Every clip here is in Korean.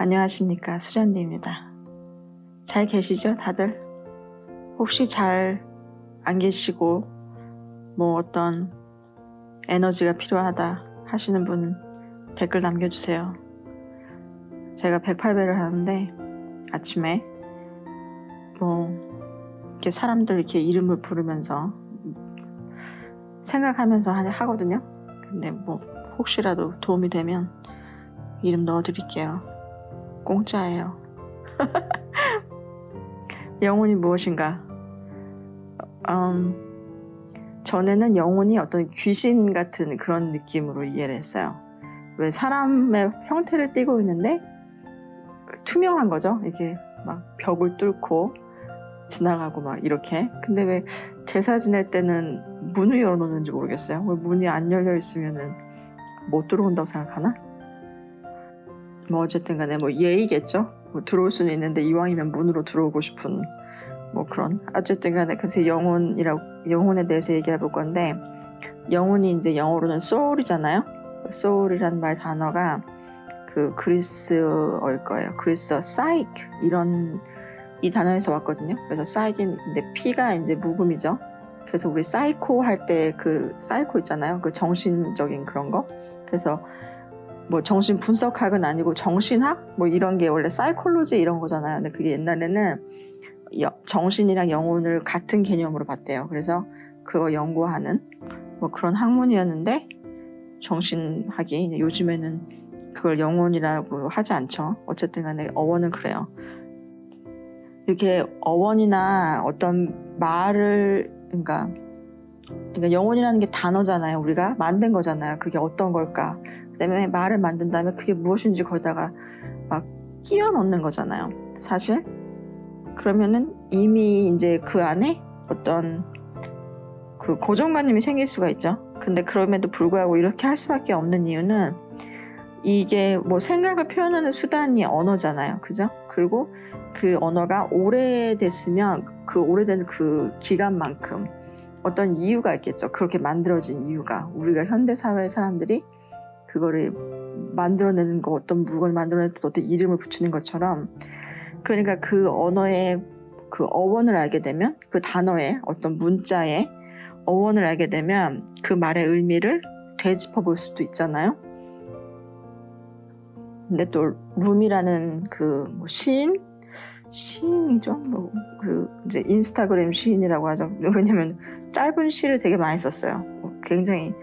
안녕하십니까, 수잔디입니다. 잘 계시죠, 다들? 혹시 잘 안 계시고 뭐 어떤 에너지가 필요하다 하시는 분 댓글 남겨주세요. 제가 108배를 하는데 아침에 뭐 이렇게 사람들 이렇게 이름을 부르면서 생각하면서 하거든요. 근데 뭐 혹시라도 도움이 되면 이름 넣어드릴게요. 공짜예요. 영혼이 무엇인가? 전에는 영혼이 어떤 귀신 같은 그런 느낌으로 이해를 했어요. 왜 사람의 형태를 띠고 있는데 투명한 거죠. 이게 막 벽을 뚫고 지나가고 막 이렇게. 근데 왜 제사 지낼 때는 문을 열어놓는지 모르겠어요. 왜 문이 안 열려 있으면은 못 들어온다고 생각하나? 뭐 어쨌든 간에 뭐 예의겠죠. 뭐 들어올 수는 있는데 이왕이면 문으로 들어오고 싶은 뭐 그런. 어쨌든 간에 그래서 영혼에 대해서 얘기해 볼 건데, 영혼이 이제 영어로는 soul이잖아요. soul이란 말 단어가 그 그리스어일 거예요. 그리스어 psyche 이 단어에서 왔거든요. 그래서 psyche인데 P가 이제 묵음이죠. 그래서 우리 사이코 할 때 그 사이코 있잖아요. 그 정신적인 그런 거. 그래서 뭐 정신 분석학은 아니고 정신학 뭐 이런 게 원래 사이콜로지 이런 거잖아요. 근데 그게 옛날에는 정신이랑 영혼을 같은 개념으로 봤대요. 그래서 그거 연구하는 뭐 그런 학문이었는데, 정신학이 요즘에는 그걸 영혼이라고 하지 않죠. 어쨌든 간에 어원은 그래요. 이렇게 어원이나 어떤 말을 그러니까 영혼이라는 게 단어잖아요. 우리가 만든 거잖아요. 그게 어떤 걸까? 그다음에 말을 만든다면 그게 무엇인지 거기다가 막 끼워 넣는 거잖아요. 사실 그러면은 이미 이제 그 안에 어떤 그 고정관념이 생길 수가 있죠. 근데 그럼에도 불구하고 이렇게 할 수밖에 없는 이유는 이게 뭐 생각을 표현하는 수단이 언어잖아요. 그죠? 그리고 그 언어가 오래됐으면 그 오래된 그 기간만큼 어떤 이유가 있겠죠. 그렇게 만들어진 이유가. 우리가 현대사회의 사람들이 그거를 만들어내는 거, 어떤 물건을 만들어낼 때 어떤 이름을 붙이는 것처럼, 그러니까 그 언어의 그 어원을 알게 되면, 그 단어의 어떤 문자의 어원을 알게 되면 그 말의 의미를 되짚어 볼 수도 있잖아요. 근데 또 룸이라는 그 뭐 시인이죠. 뭐 그 이제 인스타그램 시인이라고 하죠. 왜냐면 짧은 시를 되게 많이 썼어요. 굉장히.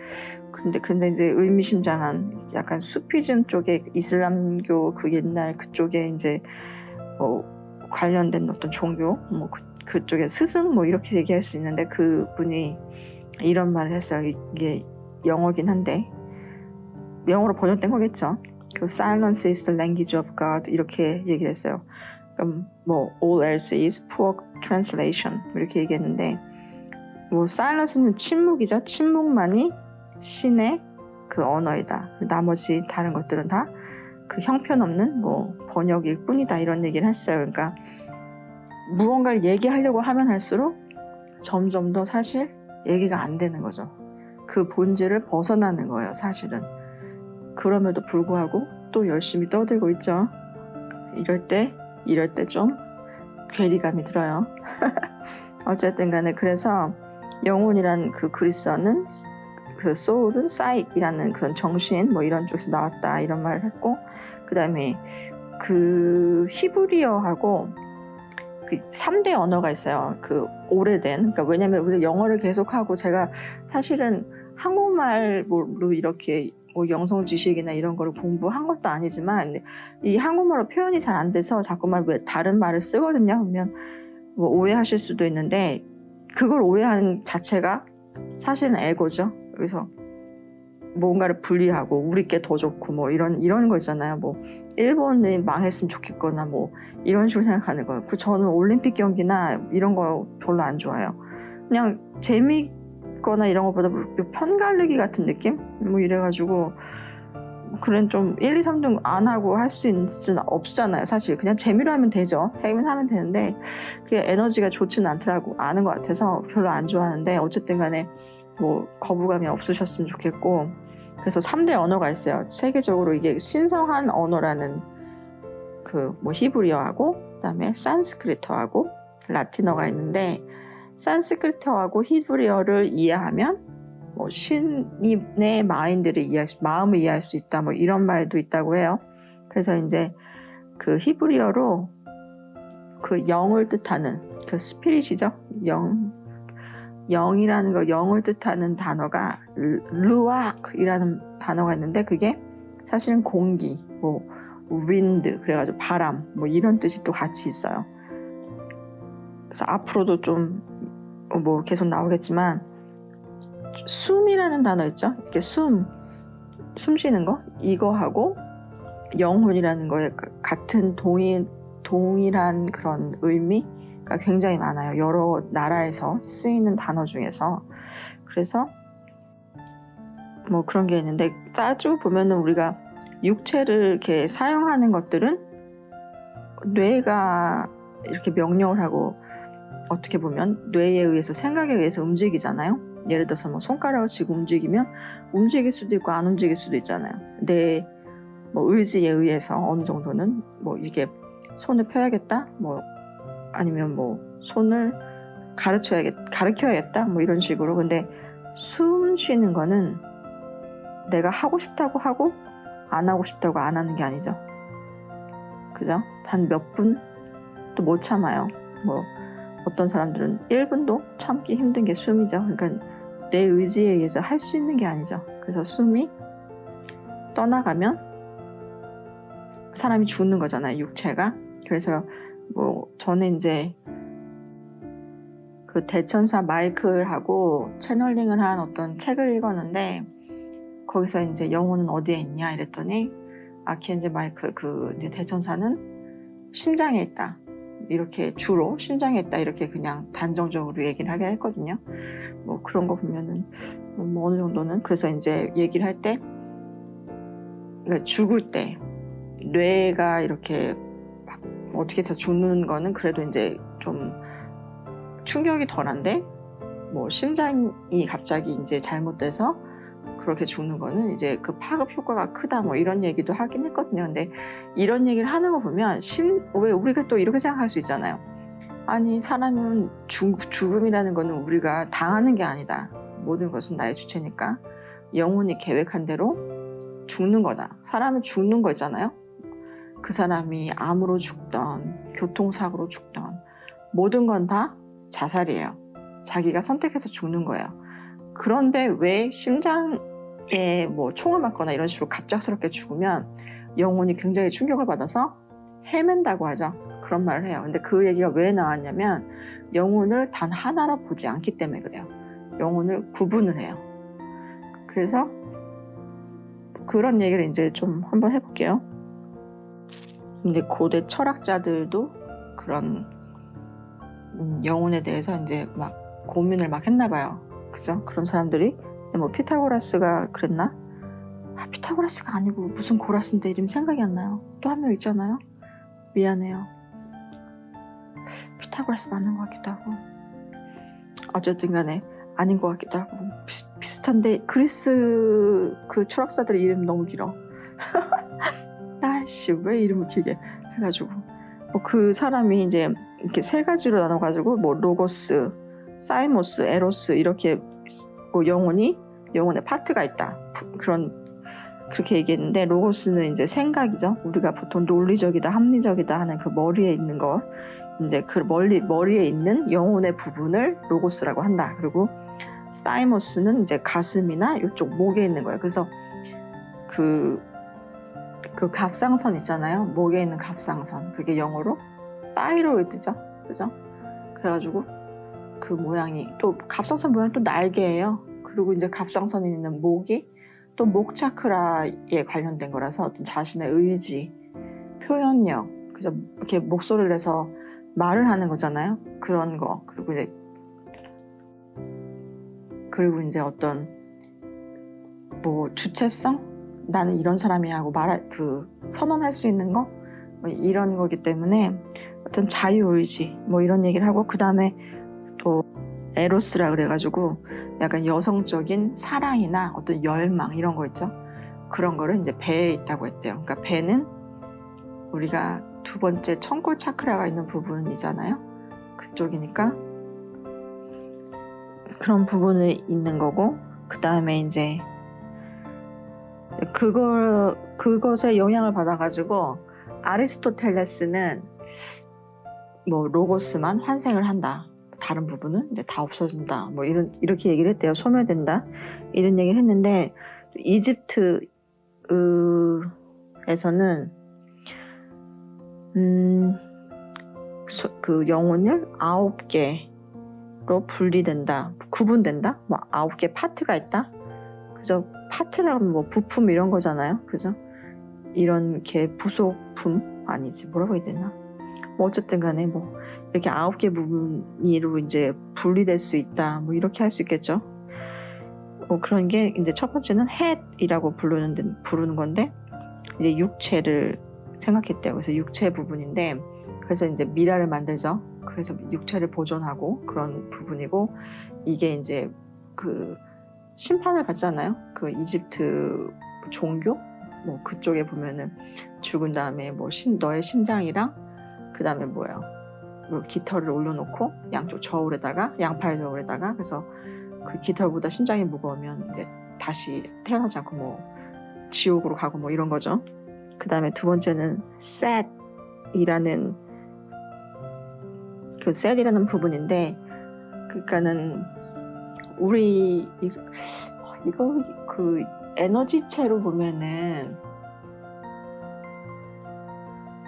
근데 이제 의미심장한 약간 수피즘 쪽의 이슬람교 그 옛날 그쪽에 이제 관련된 어떤 종교 뭐 그쪽의 스승 뭐 이렇게 얘기할 수 있는데, 그 분이 이런 말을 했어요. 이게 영어긴 한데 영어로 번역된 거겠죠. 그 Silence is the language of God 이렇게 얘기를 했어요. 그럼 뭐 all else is poor translation 이렇게 얘기했는데, 뭐 silence는 침묵이죠. 침묵만이 신의 그 언어이다. 나머지 다른 것들은 다 그 형편없는 뭐 번역일 뿐이다 이런 얘기를 했어요. 그러니까 무언가를 얘기하려고 하면 할수록 점점 더 사실 얘기가 안 되는 거죠. 그 본질을 벗어나는 거예요, 사실은. 그럼에도 불구하고 또 열심히 떠들고 있죠. 이럴 때 좀 괴리감이 들어요. 어쨌든 간에 그래서 영혼이란 그 그리스어는 그 soul은 psyche이라는 그런 정신 뭐 이런 쪽에서 나왔다 이런 말을 했고, 그 다음에 그 히브리어하고 그 3대 언어가 있어요. 그 오래된, 그러니까 왜냐면 우리가 영어를 계속하고 제가 사실은 한국말로 이렇게 뭐 영성 지식이나 이런 거를 공부한 것도 아니지만 이 한국말로 표현이 잘 안 돼서 자꾸만 왜 다른 말을 쓰거든요. 그러면 뭐 오해하실 수도 있는데, 그걸 오해하는 자체가 사실은 에고죠. 그래서 뭔가를 분리하고 우리께 더 좋고 뭐 이런 거 있잖아요. 뭐 일본이 망했으면 좋겠거나 뭐 이런 식으로 생각하는 거예요. 저는 올림픽 경기나 이런 거 별로 안 좋아해요. 그냥 재미있거나 이런 것보다 편가르기 같은 느낌? 뭐 이래가지고 그런 좀 1, 2, 3등 안 하고 할 수 없잖아요. 사실 그냥 재미로 하면 되죠. 하면 되는데 그게 에너지가 좋지는 않은 것 같아서 별로 안 좋아하는데, 어쨌든 간에 뭐 거부감이 없으셨으면 좋겠고. 그래서 3대 언어가 있어요. 세계적으로 이게 신성한 언어라는 그 뭐 히브리어하고 그다음에 산스크리트어하고 라틴어가 있는데 산스크리트어하고 히브리어를 이해하면 뭐 신의 마음을 이해할 수 있다 뭐 이런 말도 있다고 해요. 그래서 이제 그 히브리어로 그 영을 뜻하는 그 스피릿이죠. 영이라는 거, 영을 뜻하는 단어가 루아크이라는 단어가 있는데 그게 사실은 공기, 뭐 윈드, 그래가지고 바람, 뭐 이런 뜻이 또 같이 있어요. 그래서 앞으로도 좀 뭐 계속 나오겠지만 숨이라는 단어 있죠. 이렇게 숨 쉬는 거 이거하고 영혼이라는 거에 같은 동일한 그런 의미가 굉장히 많아요. 여러 나라에서 쓰이는 단어 중에서. 그래서 뭐 그런 게 있는데 따지고 보면은 우리가 육체를 이렇게 사용하는 것들은 뇌가 이렇게 명령을 하고 어떻게 보면 뇌에 의해서 생각에 의해서 움직이잖아요. 예를 들어서 뭐 손가락을 쥐고 움직이면 움직일 수도 있고 안 움직일 수도 있잖아요. 내 뭐 의지에 의해서 어느 정도는 뭐 이게 손을 펴야겠다, 뭐 아니면 뭐 손을 가르쳐야겠다, 뭐 이런 식으로. 근데 숨 쉬는 거는 내가 하고 싶다고 하고 안 하고 싶다고 안 하는 게 아니죠. 그죠? 단 몇 분도 못 참아요. 뭐 어떤 사람들은 1분도 참기 힘든 게 숨이죠. 그러니까 내 의지에 의해서 할 수 있는 게 아니죠. 그래서 숨이 떠나가면 사람이 죽는 거잖아요, 육체가. 그래서 뭐 저는 이제 그 대천사 마이클하고 채널링을 한 어떤 책을 읽었는데 거기서 이제 영혼은 어디에 있냐 이랬더니 아키엔젤 마이클 그 대천사는 심장에 있다. 이렇게 주로 심장에 있다 이렇게 그냥 단정적으로 얘기를 하긴 했거든요. 뭐 그런 거 보면은 뭐 어느 정도는. 그래서 이제 얘기를 할 때 그러니까 죽을 때 뇌가 이렇게 막 어떻게 해서 죽는 거는 그래도 이제 좀 충격이 덜한데 뭐 심장이 갑자기 이제 잘못돼서 그렇게 죽는 거는 이제 그 파급 효과가 크다 뭐 이런 얘기도 하긴 했거든요. 근데 이런 얘기를 하는 거 보면 왜 우리가 또 이렇게 생각할 수 있잖아요. 아니 사람은 죽음이라는 거는 우리가 당하는 게 아니다. 모든 것은 나의 주체니까 영혼이 계획한 대로 죽는 거다. 사람은 죽는 거 있잖아요. 그 사람이 암으로 죽던 교통사고로 죽던 모든 건 다 자살이에요. 자기가 선택해서 죽는 거예요. 그런데 왜 심장에 뭐 총을 맞거나 이런 식으로 갑작스럽게 죽으면 영혼이 굉장히 충격을 받아서 헤맨다고 하죠. 그런 말을 해요. 근데 그 얘기가 왜 나왔냐면 영혼을 단 하나로 보지 않기 때문에 그래요. 영혼을 구분을 해요. 그래서 그런 얘기를 이제 좀 한번 해볼게요. 근데 고대 철학자들도 그런 영혼에 대해서 이제 막 고민을 막 했나 봐요. 그죠? 그런 사람들이 뭐 피타고라스가 그랬나? 피타고라스가 아니고 무슨 고라스인데 이름 생각이 안 나요. 또 한 명 있잖아요. 미안해요. 피타고라스 맞는 것 같기도 하고 어쨌든 간에 아닌 것 같기도 하고 비슷한데 그리스 그 철학사들 이름 너무 길어. 아이씨 왜 이름을 길게 해가지고 뭐 그 사람이 이제 이렇게 세 가지로 나눠가지고 뭐 로고스, 사이모스, 에로스 이렇게 뭐 영혼의 파트가 있다. 그렇게 얘기했는데 로고스는 이제 생각이죠. 우리가 보통 논리적이다, 합리적이다 하는 그 머리에 있는 거 이제 그 머리에 있는 영혼의 부분을 로고스라고 한다. 그리고 사이모스는 이제 가슴이나 이쪽 목에 있는 거예요. 그래서 그 갑상선 있잖아요. 목에 있는 갑상선. 그게 영어로 타이로이드죠. 그죠? 그래가지고 그 모양이 또 갑상선 모양이 또 날개예요. 그리고 이제 갑상선이 있는 목이 또 목 차크라에 관련된 거라서 어떤 자신의 의지, 표현력, 그죠? 이렇게 목소리를 내서 말을 하는 거잖아요. 그런 거. 그리고 이제 어떤 뭐 주체성? 나는 이런 사람이야 하고 선언할 수 있는 거? 뭐 이런 거기 때문에 어떤 자유의지 뭐 이런 얘기를 하고 그 다음에 또 에로스라 그래가지고 약간 여성적인 사랑이나 어떤 열망 이런 거 있죠. 그런 거를 이제 배에 있다고 했대요. 그러니까 배는 우리가 두 번째 청골 차크라가 있는 부분이잖아요. 그쪽이니까 그런 부분이 있는 거고, 그 다음에 이제 그것에 영향을 받아가지고 아리스토텔레스는 뭐 로고스만 환생을 한다, 다른 부분은 근데 다 없어진다, 뭐 이렇게 얘기를 했대요. 소멸된다, 이런 얘기를 했는데, 이집트에서는 그 영혼을 9개로 분리된다, 구분된다, 뭐 9개 파트가 있다. 그죠? 파트라면 뭐 부품 이런 거잖아요. 그죠? 이런 게 부속품 아니지, 뭐라고 해야 되나? 뭐 어쨌든 간에 뭐 이렇게 9개 부분으로 이제 분리될 수 있다, 뭐 이렇게 할 수 있겠죠. 그런 게 이제 첫 번째는 헷이라고 부르는 건데, 이제 육체를 생각했대요. 그래서 육체 부분인데, 그래서 이제 미라를 만들죠. 그래서 육체를 보존하고 그런 부분이고, 이게 이제 그 심판을 받잖아요. 그 이집트 종교 뭐 그쪽에 보면은 죽은 다음에 뭐 너의 심장이랑 그 다음에 뭐예요, 뭐 깃털을 올려놓고 양쪽 저울에다가, 양팔 저울에다가, 그래서 그 깃털보다 심장이 무거우면 이제 다시 태어나지 않고 뭐 지옥으로 가고 뭐 이런 거죠. 그 다음에 두 번째는 셋이라는 그 셋이라는 부분인데, 그러니까는 우리 이거 그 에너지체로 보면은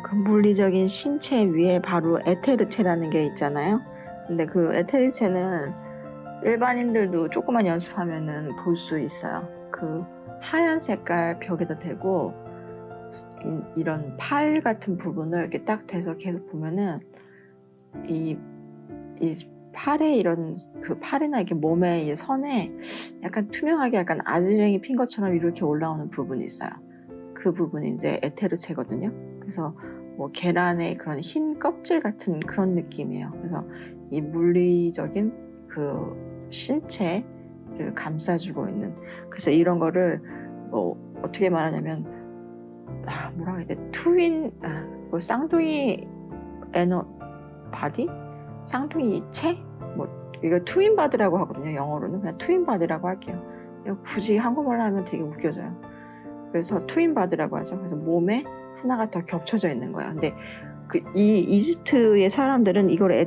그 물리적인 신체 위에 바로 에테르체라는 게 있잖아요. 근데 그 에테르체는 일반인들도 조금만 연습하면은 볼 수 있어요. 그 하얀 색깔 벽에다 대고 이런 팔 같은 부분을 이렇게 딱 대서 계속 보면은 이 팔에 이런 그 팔이나 이렇게 몸의 이 선에 약간 투명하게 약간 아지랭이 핀 것처럼 이렇게 올라오는 부분이 있어요. 그 부분이 이제 에테르체거든요. 그래서 뭐 계란의 그런 흰 껍질 같은 그런 느낌이에요. 그래서 이 물리적인 그 신체를 감싸주고 있는, 그래서 이런 거를 뭐 어떻게 말하냐면 뭐라고 해야 돼, 뭐 쌍둥이 바디? 쌍둥이 체? 뭐 이거 트윈 바디라고 하거든요. 영어로는 그냥 트윈 바디라고 할게요. 굳이 한국말로 하면 되게 웃겨져요. 그래서 트윈 바디라고 하죠. 그래서 몸에 하나가 더 겹쳐져 있는 거예요. 근데 이 이집트의 사람들은 이걸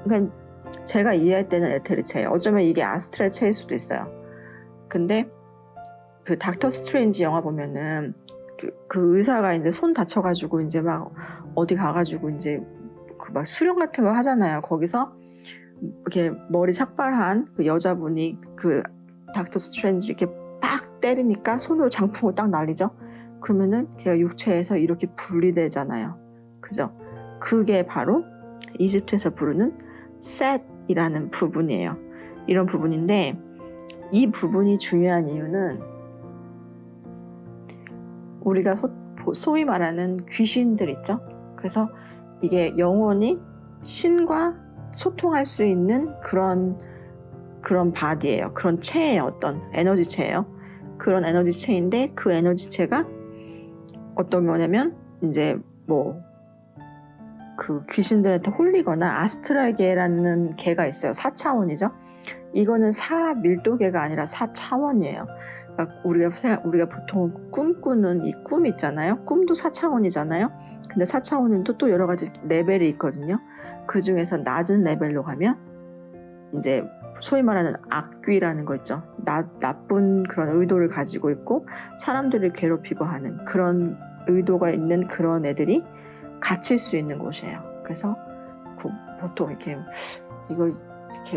그러니까 제가 이해할 때는 에테르체예요. 어쩌면 이게 아스트랄 체일 수도 있어요. 근데 그 닥터 스트레인지 영화 보면은 그 의사가 이제 손 다쳐가지고 이제 막 어디 가가지고 이제 그 막 수련 같은 거 하잖아요. 거기서 이렇게 머리 삭발한 그 여자분이 그 닥터 스트레인지 이렇게 빡 때리니까 손으로 장풍을 딱 날리죠. 그러면은 걔가 육체에서 이렇게 분리되잖아요. 그죠? 그게 바로 이집트에서 부르는 셋이라는 부분이에요. 이런 부분인데, 이 부분이 중요한 이유는 우리가 소위 말하는 귀신들 있죠? 그래서 이게 영혼이 신과 소통할 수 있는 그런 바디예요. 그런 체예요. 어떤 에너지체예요. 그런 에너지체인데, 그 에너지체가 어떤 거냐면 이제 뭐 그 귀신들한테 홀리거나 아스트랄계라는 계가 있어요. 4차원이죠. 이거는 4밀도계가 아니라 4차원이에요. 그러니까 우리가 보통 꿈꾸는 이 꿈 있잖아요. 꿈도 4차원이잖아요. 근데 4차원은 또 여러 가지 레벨이 있거든요. 그 중에서 낮은 레벨로 가면 이제 소위 말하는 악귀라는 거 있죠. 나쁜 그런 의도를 가지고 있고 사람들을 괴롭히고 하는 그런 의도가 있는 그런 애들이 갇힐 수 있는 곳이에요. 그래서 보통 이렇게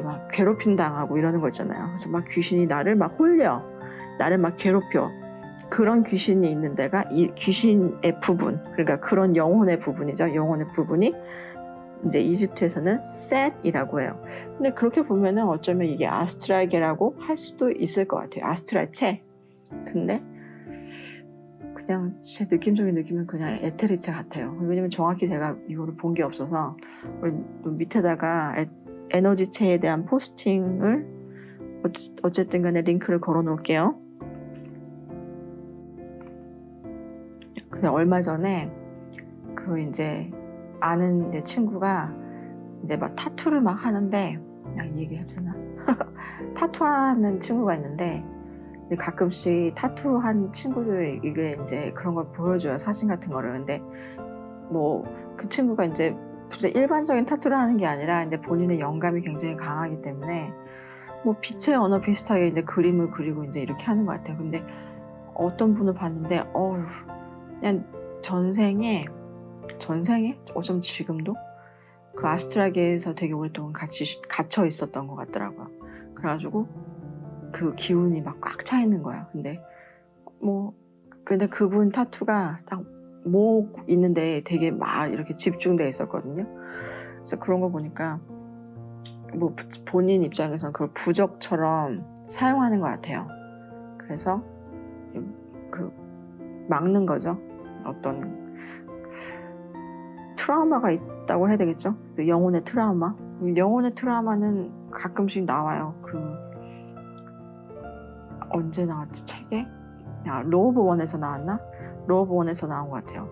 막 괴롭힘 당하고 이러는 거 있잖아요. 그래서 막 귀신이 나를 막 홀려, 나를 막 괴롭혀. 그런 귀신이 있는 데가 이 귀신의 부분, 그러니까 그런 영혼의 부분이죠. 영혼의 부분이 이제 이집트에서는 셋이라고 해요. 근데 그렇게 보면은 어쩌면 이게 아스트랄계라고 할 수도 있을 것 같아요. 아스트랄체. 근데 그냥 제 느낌적인 느낌은 그냥 에테르체 같아요. 왜냐면 정확히 제가 이거를 본 게 없어서. 우리 밑에다가 에너지체에 대한 포스팅을 어쨌든 간에 링크를 걸어 놓을게요. 근데 얼마 전에 그 이제 아는 내 친구가 이제 막 타투를 막 하는데, 이 얘기 해도 되나? 타투하는 친구가 있는데, 가끔씩 타투한 친구들 이게 이제 그런 걸 보여줘요. 사진 같은 거를. 근데 뭐 그 친구가 이제 일반적인 타투를 하는 게 아니라 이제 본인의 영감이 굉장히 강하기 때문에 뭐 빛의 언어 비슷하게 이제 그림을 그리고 이제 이렇게 하는 것 같아요. 근데 어떤 분을 봤는데, 그냥 전생에 어쩜 지금도 그 아스트랄계에서 되게 오랫동안 같이 갇혀 있었던 것 같더라고요. 그래가지고 그 기운이 막 꽉 차 있는 거예요. 근데 그분 타투가 딱 목 있는데 되게 막 이렇게 집중돼 있었거든요. 그래서 그런 거 보니까 뭐 본인 입장에서는 그걸 부적처럼 사용하는 것 같아요. 그래서 그 막는 거죠. 어떤 트라우마가 있다고 해야 되겠죠. 영혼의 트라우마. 영혼의 트라우마는 가끔씩 나와요. 언제 나왔지? 책에? 로우 오브 원에서 나왔나? 로우 오브 원에서 나온 것 같아요.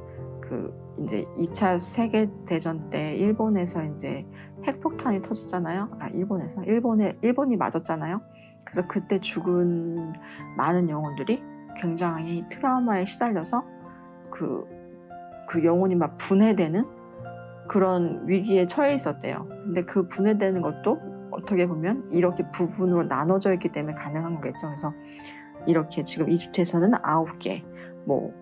이제 2차 세계대전 때 일본에서 이제 핵폭탄이 터졌잖아요. 일본이 맞았잖아요. 그래서 그때 죽은 많은 영혼들이 굉장히 트라우마에 시달려서 그 영혼이 막 분해되는 그런 위기에 처해 있었대요. 근데 그 분해되는 것도 어떻게 보면 이렇게 부분으로 나눠져 있기 때문에 가능한 거겠죠. 그래서 이렇게 지금 이집트에서는 9개, 뭐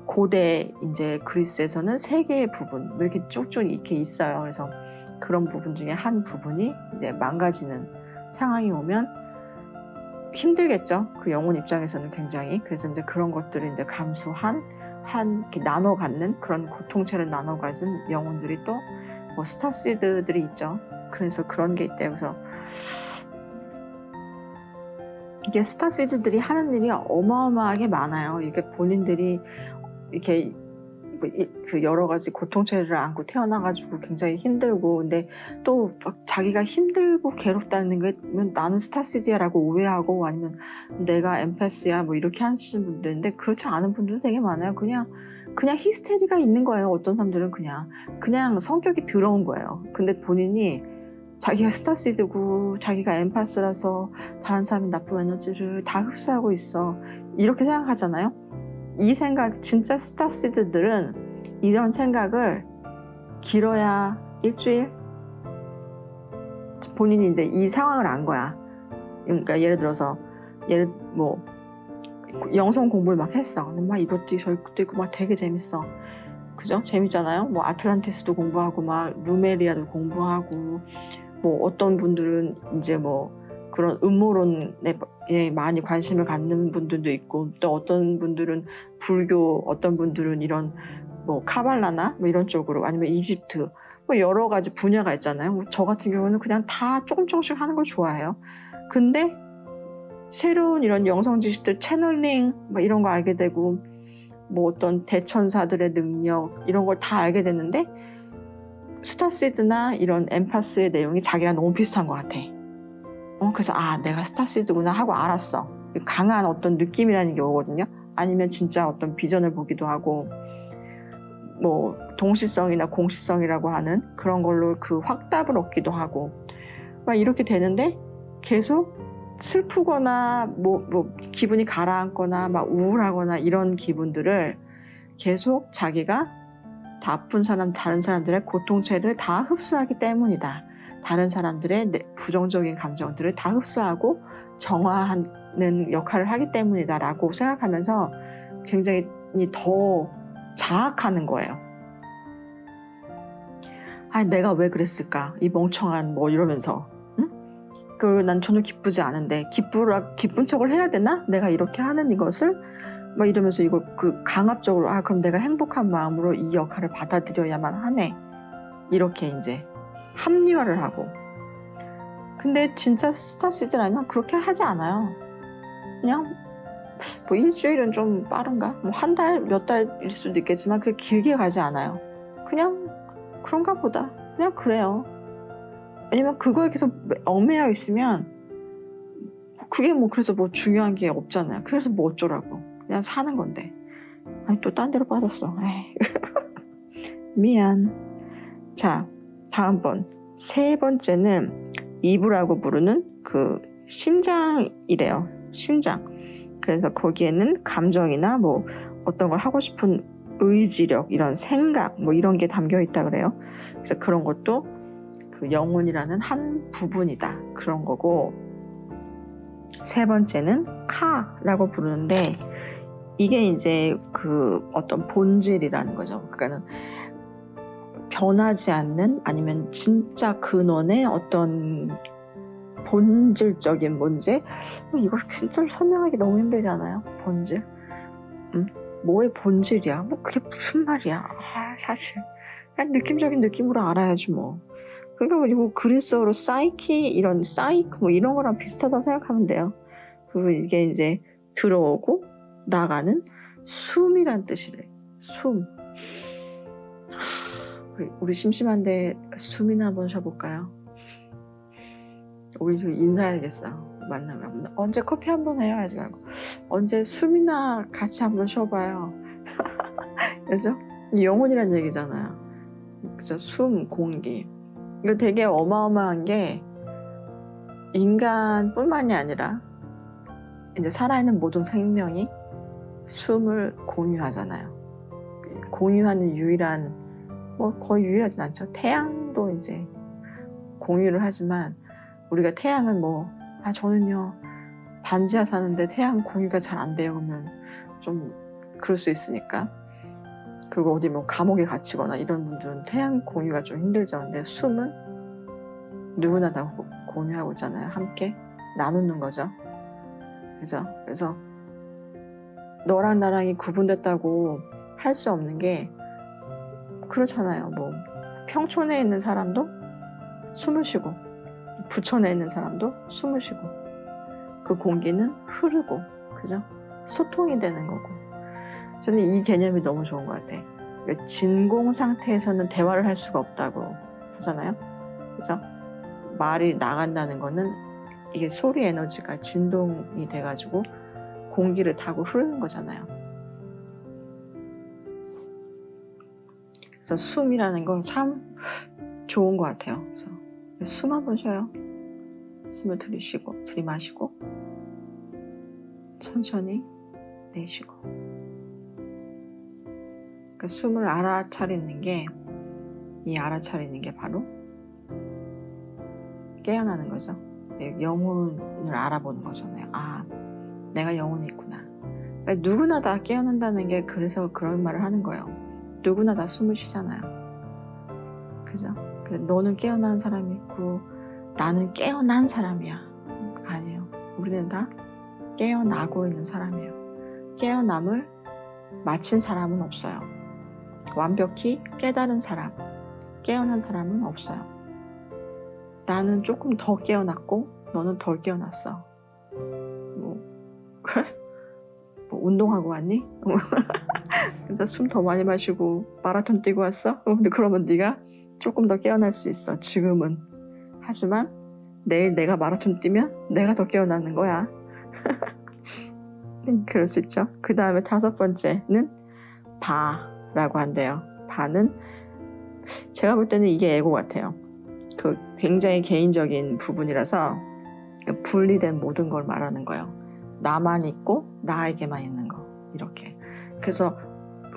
고대 이제 그리스에서는 3개의 부분 이렇게 쭉쭉 이렇게 있어요. 그래서 그런 부분 중에 한 부분이 이제 망가지는 상황이 오면 힘들겠죠. 그 영혼 입장에서는 굉장히. 그래서 이제 그런 것들을 이제 감수한 이렇게 나눠 갖는 그런 고통체를 나눠 가진 영혼들이 또 뭐 스타시드들이 있죠. 그래서 그런 게 있대요. 그래서 이게 스타시드들이 하는 일이 어마어마하게 많아요. 이게 본인들이 이렇게 그 여러 가지 고통체를 안고 태어나가지고 굉장히 힘들고, 근데 또 막 자기가 힘들고 괴롭다는 게 나는 스타시드야라고 오해하고 아니면 내가 엠파스야 뭐 이렇게 하시는 분들인데 그렇지 않은 분들도 되게 많아요. 그냥 히스테리가 있는 거예요. 어떤 사람들은 그냥 성격이 더러운 거예요. 근데 본인이 자기가 스타시드고 자기가 엠파스라서 다른 사람의 나쁜 에너지를 다 흡수하고 있어 이렇게 생각하잖아요. 이 생각, 진짜 스타시드들은 이런 생각을 길어야 일주일? 본인이 이제 이 상황을 안 거야. 그러니까 예를 들어서 뭐 영성 공부를 막 했어. 그래서 막 이것도 저것도 있고 막 되게 재밌어. 그죠? 재밌잖아요. 뭐 아틀란티스도 공부하고 막 루메리아도 공부하고, 뭐 어떤 분들은 이제 뭐 그런 음모론에 많이 관심을 갖는 분들도 있고, 또 어떤 분들은 불교, 어떤 분들은 이런 뭐 카발라나 뭐 이런 쪽으로, 아니면 이집트, 뭐 여러 가지 분야가 있잖아요. 저 같은 경우는 그냥 다 조금씩 하는 걸 좋아해요. 근데 새로운 이런 영성 지식들, 채널링 뭐 이런 거 알게 되고, 뭐 어떤 대천사들의 능력 이런 걸 다 알게 됐는데, 스타시드나 이런 엠파스의 내용이 자기랑 너무 비슷한 것 같아. 그래서 내가 스타시드구나 하고 알았어. 강한 어떤 느낌이라는 게 오거든요. 아니면 진짜 어떤 비전을 보기도 하고, 뭐 동시성이나 공시성이라고 하는 그런 걸로 그 확답을 얻기도 하고, 막 이렇게 되는데 계속 슬프거나 뭐 기분이 가라앉거나 막 우울하거나 이런 기분들을 계속 자기가 다른 사람들의 고통체를 다 흡수하기 때문이다. 다른 사람들의 부정적인 감정들을 다 흡수하고 정화하는 역할을 하기 때문이다 라고 생각하면서 굉장히 더 자학하는 거예요. 내가 왜 그랬을까? 이 멍청한 뭐 이러면서. 난 전혀 기쁘지 않은데 기쁜 척을 해야 되나? 내가 이렇게 하는 이것을 막 이러면서 이걸 강압적으로 그럼 내가 행복한 마음으로 이 역할을 받아들여야만 하네. 이렇게 이제 합리화를 하고. 근데 진짜 스타시드라면 그렇게 하지 않아요. 그냥 뭐 일주일은 좀 빠른가? 뭐 한 달, 몇 달일 수도 있겠지만 그렇게 길게 가지 않아요. 그냥 그런가 보다. 그냥 그래요. 왜냐면 그거에 계속 얽매여 있으면 그게 뭐 그래서 뭐 중요한 게 없잖아요. 그래서 뭐 어쩌라고. 그냥 사는 건데. 또 딴 데로 빠졌어. 에이. 미안. 자, 다음번 세 번째는 이브라고 부르는 그 심장이래요. 심장. 그래서 거기에는 감정이나 뭐 어떤 걸 하고 싶은 의지력, 이런 생각, 뭐 이런 게 담겨 있다 그래요. 그래서 그런 것도 그 영혼이라는 한 부분이다, 그런 거고. 세 번째는 카라고 부르는데 이게 이제 그 어떤 본질이라는 거죠. 그러니까는 변하지 않는, 아니면 진짜 근원의 어떤 본질적인 문제. 이거 진짜 설명하기 너무 힘들잖아요. 본질. 뭐의 본질이야? 뭐 그게 무슨 말이야? 사실 그냥 느낌적인 느낌으로 알아야지 뭐. 그러니까 이거 그리스어로 사이키, 이런 사이크 뭐 이런 거랑 비슷하다고 생각하면 돼요. 그리고 이게 이제 들어오고 나가는 숨이란 뜻이래. 숨. 우리 심심한데 숨이나 한번 쉬어볼까요? 우리 좀 인사해야겠어요. 만나면 언제 커피 한번 해요 하지 말고 언제 숨이나 같이 한번 쉬어봐요. 그죠? 영혼이란 얘기잖아요. 그죠? 숨, 공기. 이거 되게 어마어마한 게 인간뿐만이 아니라 이제 살아있는 모든 생명이 숨을 공유하잖아요. 공유하는 유일한, 뭐 거의 유일하진 않죠. 태양도 이제 공유를 하지만 우리가 태양은 뭐 저는요 반지하 사는데 태양 공유가 잘 안 돼요 그러면 좀 그럴 수 있으니까. 그리고 어디 뭐 감옥에 갇히거나 이런 분들은 태양 공유가 좀 힘들죠. 근데 숨은 누구나 다 공유하고 있잖아요. 함께 나누는 거죠. 그죠? 그래서 너랑 나랑이 구분됐다고 할 수 없는 게 그렇잖아요. 뭐 평촌에 있는 사람도 숨을 쉬고 부천에 있는 사람도 숨을 쉬고 그 공기는 흐르고, 그죠? 소통이 되는 거고. 저는 이 개념이 너무 좋은 것 같아. 그러니까 진공 상태에서는 대화를 할 수가 없다고 하잖아요. 그죠? 말이 나간다는 거는 이게 소리 에너지가 진동이 돼가지고 공기를 타고 흐르는 거잖아요. 그래서 숨이라는 건 참 좋은 것 같아요. 그래서 숨 한번 쉬어요. 숨을 들이마시고 천천히 내쉬고. 그러니까 숨을 알아차리는 게, 이 알아차리는 게 바로 깨어나는 거죠. 영혼을 알아보는 거잖아요. 내가 영혼이 있구나. 그러니까 누구나 다 깨어난다는 게, 그래서 그런 말을 하는 거예요. 누구나 다 숨을 쉬잖아요. 그죠? 너는 깨어난 사람이 있고 나는 깨어난 사람이야. 아니에요. 우리는 다 깨어나고 있는 사람이에요. 깨어남을 마친 사람은 없어요. 완벽히 깨달은 사람, 깨어난 사람은 없어요. 나는 조금 더 깨어났고 너는 덜 깨어났어. 그래? 뭐 운동하고 왔니? 그래서 숨 더 많이 마시고 마라톤 뛰고 왔어? 근데 그러면 네가 조금 더 깨어날 수 있어, 지금은. 하지만 내일 내가 마라톤 뛰면 내가 더 깨어나는 거야. 그럴 수 있죠. 그 다음에 5번째는 바라고 한대요. 바는 제가 볼 때는 이게 에고 같아요. 그 굉장히 개인적인 부분이라서 분리된 모든 걸 말하는 거예요. 나만 있고 나에게만 있는 거, 이렇게. 그래서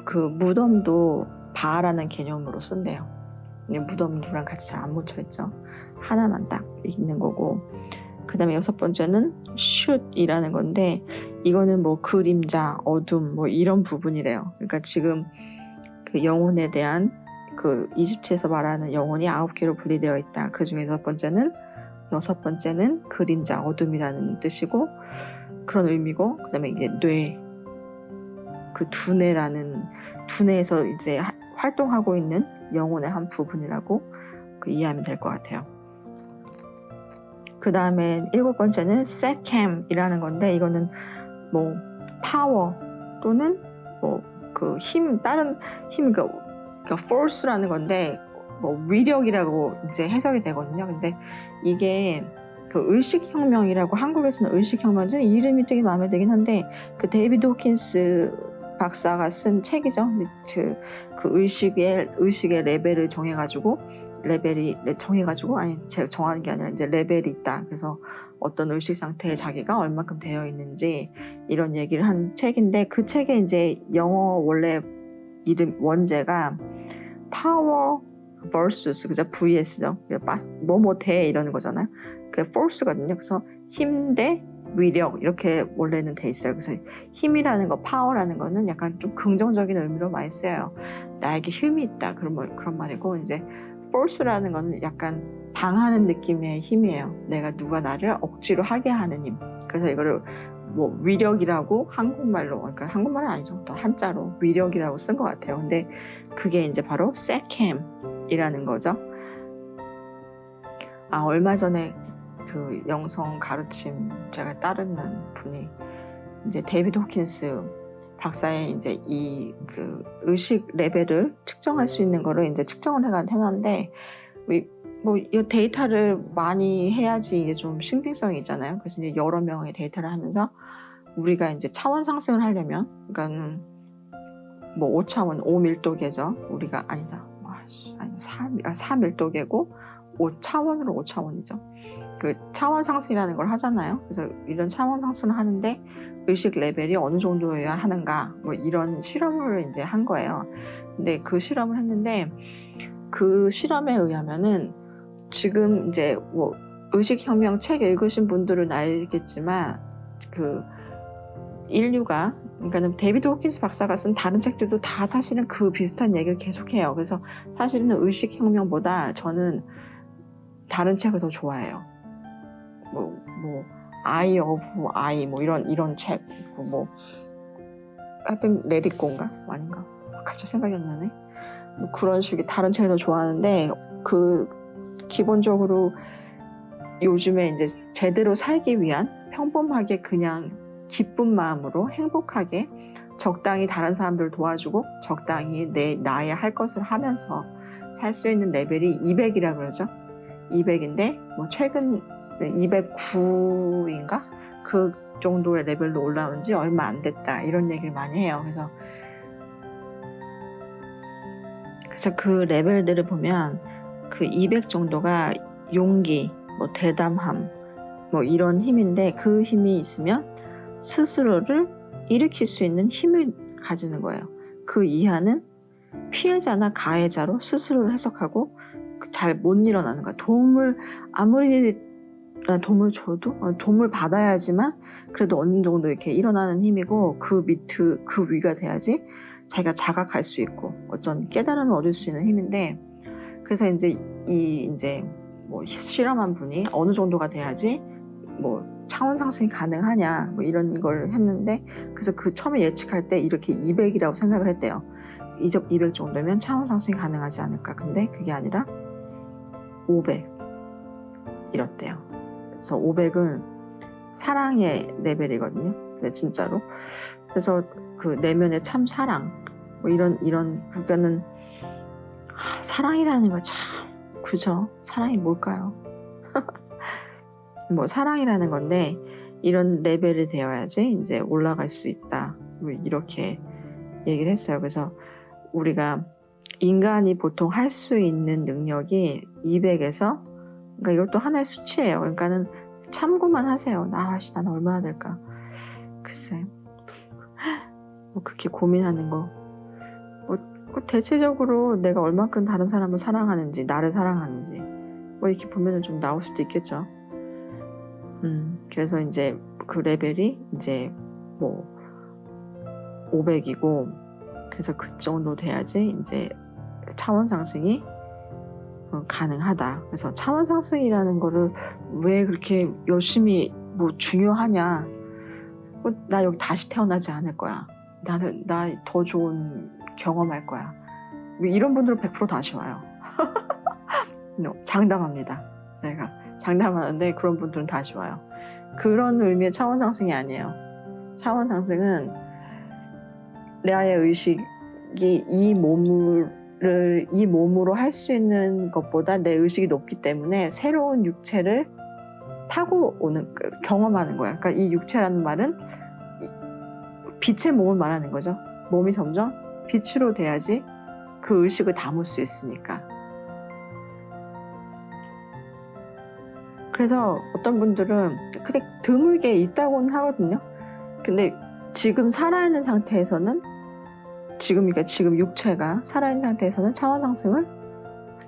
그 무덤도 바라는 개념으로 쓴대요. 무덤은 누구랑 같이 잘 안 묻혀있죠. 하나만 딱 있는 거고. 그 다음에 6번째는 슛이라는 건데, 이거는 뭐 그림자, 어둠 뭐 이런 부분이래요. 그러니까 지금 그 영혼에 대한, 그 이집트에서 말하는 영혼이 9개로 분리되어 있다. 그 중에 6번째는 그림자, 어둠이라는 뜻이고, 그런 의미고, 그 다음에 이제 뇌, 그 두뇌에서 이제 활동하고 있는 영혼의 한 부분이라고 이해하면 될 것 같아요. 그 다음에 7번째는 세켐이라는 건데, 이거는 뭐 파워 또는 뭐 그 힘, 다른 힘, 그러니까 force라는 건데 뭐 위력이라고 이제 해석이 되거든요. 근데 이게 그 의식혁명이라고, 한국에서는 의식혁명인데 이름이 되게 마음에 들긴 한데, 그 데이비드 호킨스 박사가 쓴 책이죠. 근데 그 의식의 레벨을 정해가지고 아니 제가 정하는 게 아니라 이제 레벨이 있다. 그래서 어떤 의식 상태에 자기가 얼마큼 되어 있는지 이런 얘기를 한 책인데 그 책에 이제 영어 원래 이름 원제가 Power vs 그죠? VS죠. 뭐뭐 대 이러는 거잖아요. 그 force거든요. 그래서 힘 대 위력 이렇게 원래는 돼 있어요. 그래서 힘이라는 거, 파워라는 거는 약간 좀 긍정적인 의미로 많이 쓰여요. 나에게 힘이 있다 그런 말이고 이제 force라는 거는 약간 당하는 느낌의 힘이에요. 내가 누가 나를 억지로 하게 하는 힘. 그래서 이거를 뭐 위력이라고 한국말로, 그러니까 한국말은 아니죠. 또 한자로 위력이라고 쓴 것 같아요. 근데 그게 이제 바로 세켐이라는 거죠. 얼마 전에 그 영성 가르침 제가 따르는 분이 이제 데이비드 호킨스 박사의 이제 이 그 의식 레벨을 측정할 수 있는 거를 이제 측정을 해놨는데 뭐 이 데이터를 많이 해야지 이게 좀 신빙성이 있잖아요. 그래서 이제 여러 명의 데이터를 하면서 우리가 이제 차원 상승을 하려면, 그러니까 뭐 5차원 5밀도계죠. 우리가 아니다. 4밀도계고 5차원으로 5차원이죠. 그 차원 상승이라는 걸 하잖아요. 그래서 이런 차원 상승을 하는데 의식 레벨이 어느 정도여야 하는가, 뭐 이런 실험을 이제 한 거예요. 근데 그 실험을 했는데 그 실험에 의하면은 지금 이제 뭐 의식혁명 책 읽으신 분들은 알겠지만 그 인류가, 그러니까 데이비드 호킨스 박사가 쓴 다른 책들도 다 사실은 그 비슷한 얘기를 계속해요. 그래서 사실은 의식혁명보다 저는 다른 책을 더 좋아해요. 뭐 아이 오브 아이 뭐 이런 책, 뭐 하여튼 레디꼬인가 아닌가 갑자기 생각이 안 나네. 뭐 그런 식의 다른 책을 더 좋아하는데 그 기본적으로 요즘에 이제 제대로 살기 위한 평범하게 그냥 기쁜 마음으로 행복하게 적당히 다른 사람들을 도와주고 적당히 나의 할 것을 하면서 살 수 있는 레벨이 200이라 그러죠. 200인데 뭐 최근 209인가 그 정도의 레벨로 올라온 지 얼마 안 됐다 이런 얘기를 많이 해요. 그래서 그 레벨들을 보면 그 200 정도가 용기, 뭐 대담함, 뭐 이런 힘인데 그 힘이 있으면 스스로를 일으킬 수 있는 힘을 가지는 거예요. 그 이하는 피해자나 가해자로 스스로를 해석하고 잘 못 일어나는 거야. 아무리 도움을 줘도 도움을 받아야지만 그래도 어느 정도 이렇게 일어나는 힘이고 그 위가 돼야지 자기가 자각할 수 있고 어떤 깨달음을 얻을 수 있는 힘인데, 그래서 이제 뭐 실험한 분이 어느 정도가 돼야지 뭐 차원 상승이 가능하냐 뭐 이런 걸 했는데, 그래서 그 처음에 예측할 때 이렇게 200이라고 생각을 했대요. 200 정도면 차원 상승이 가능하지 않을까. 근데 그게 아니라 500 이렇대요. 그래서 500은 사랑의 레벨이거든요. 네, 진짜로. 그래서 그 내면의 참 사랑 뭐 이런 그러니까는 사랑이라는 거 참, 그죠? 사랑이 뭘까요? 뭐 사랑이라는 건데 이런 레벨이 되어야지 이제 올라갈 수 있다. 뭐 이렇게 얘기를 했어요. 그래서 우리가 인간이 보통 할 수 있는 능력이 200에서, 그러니까 이것도 하나의 수치예요. 그러니까는 참고만 하세요. 난 얼마나 될까? 글쎄, 뭐 그렇게 고민하는 거. 뭐 대체적으로 내가 얼만큼 다른 사람을 사랑하는지, 나를 사랑하는지, 뭐 이렇게 보면은 좀 나올 수도 있겠죠. 그래서 이제 그 레벨이 이제 뭐 500이고, 그래서 그 정도 돼야지 이제 차원 상승이 가능하다. 그래서 차원 상승이라는 거를 왜 그렇게 열심히 뭐 중요하냐? 나 여기 다시 태어나지 않을 거야. 나 더 좋은 경험할 거야. 이런 분들은 100% 다시 와요. 장담합니다. 내가 장담하는데 그런 분들은 다시 와요. 그런 의미의 차원 상승이 아니에요. 차원 상승은 나의 의식이 이 몸으로 할 수 있는 것보다 내 의식이 높기 때문에 새로운 육체를 타고 경험하는 거야. 그러니까 이 육체라는 말은 빛의 몸을 말하는 거죠. 몸이 점점 빛으로 돼야지 그 의식을 담을 수 있으니까. 그래서 어떤 분들은 그게 드물게 있다고는 하거든요. 근데 지금 살아있는 상태에서는 지금 육체가 살아있는 상태에서는 차원 상승을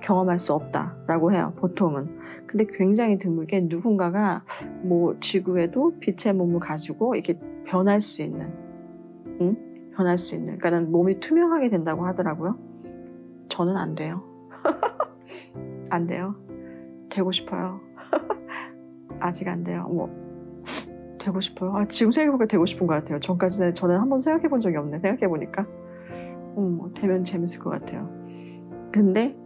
경험할 수 없다라고 해요, 보통은. 근데 굉장히 드물게 누군가가 뭐 지구에도 빛의 몸을 가지고 이렇게 변할 수 있는, 변할 수 있는. 그러니까 몸이 투명하게 된다고 하더라고요. 저는 안 돼요. 안 돼요. 되고 싶어요. 아직 안 돼요. 뭐 되고 싶어요. 지금 생각해보니까 되고 싶은 것 같아요. 전까지는 저는 한번 생각해본 적이 없네. 생각해보니까 되면 재밌을 것 같아요. 근데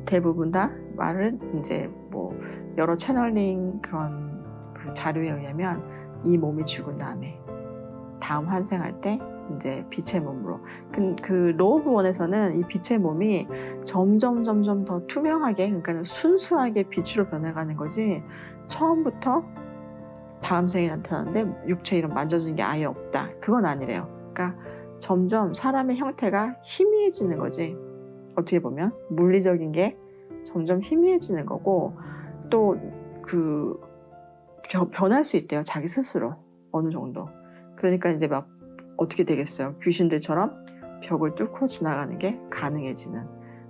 대부분 다 말은 이제 뭐 여러 채널링 그런 그 자료에 의하면 이 몸이 죽은 다음에 다음 환생할 때 이제 빛의 몸으로 그 로우브원에서는 이 빛의 몸이 점점 더 투명하게, 그러니까 순수하게 빛으로 변해가는 거지 처음부터 다음 생에 나타나는데 육체 이름 만져진 게 아예 없다, 그건 아니래요. 그러니까 점점 사람의 형태가 희미해지는 거지. 어떻게 보면 물리적인 게 점점 희미해지는 거고, 또 그 변할 수 있대요, 자기 스스로 어느 정도. 그러니까 이제 막 어떻게 되겠어요? 귀신들처럼 벽을 뚫고 지나가는 게 가능해지는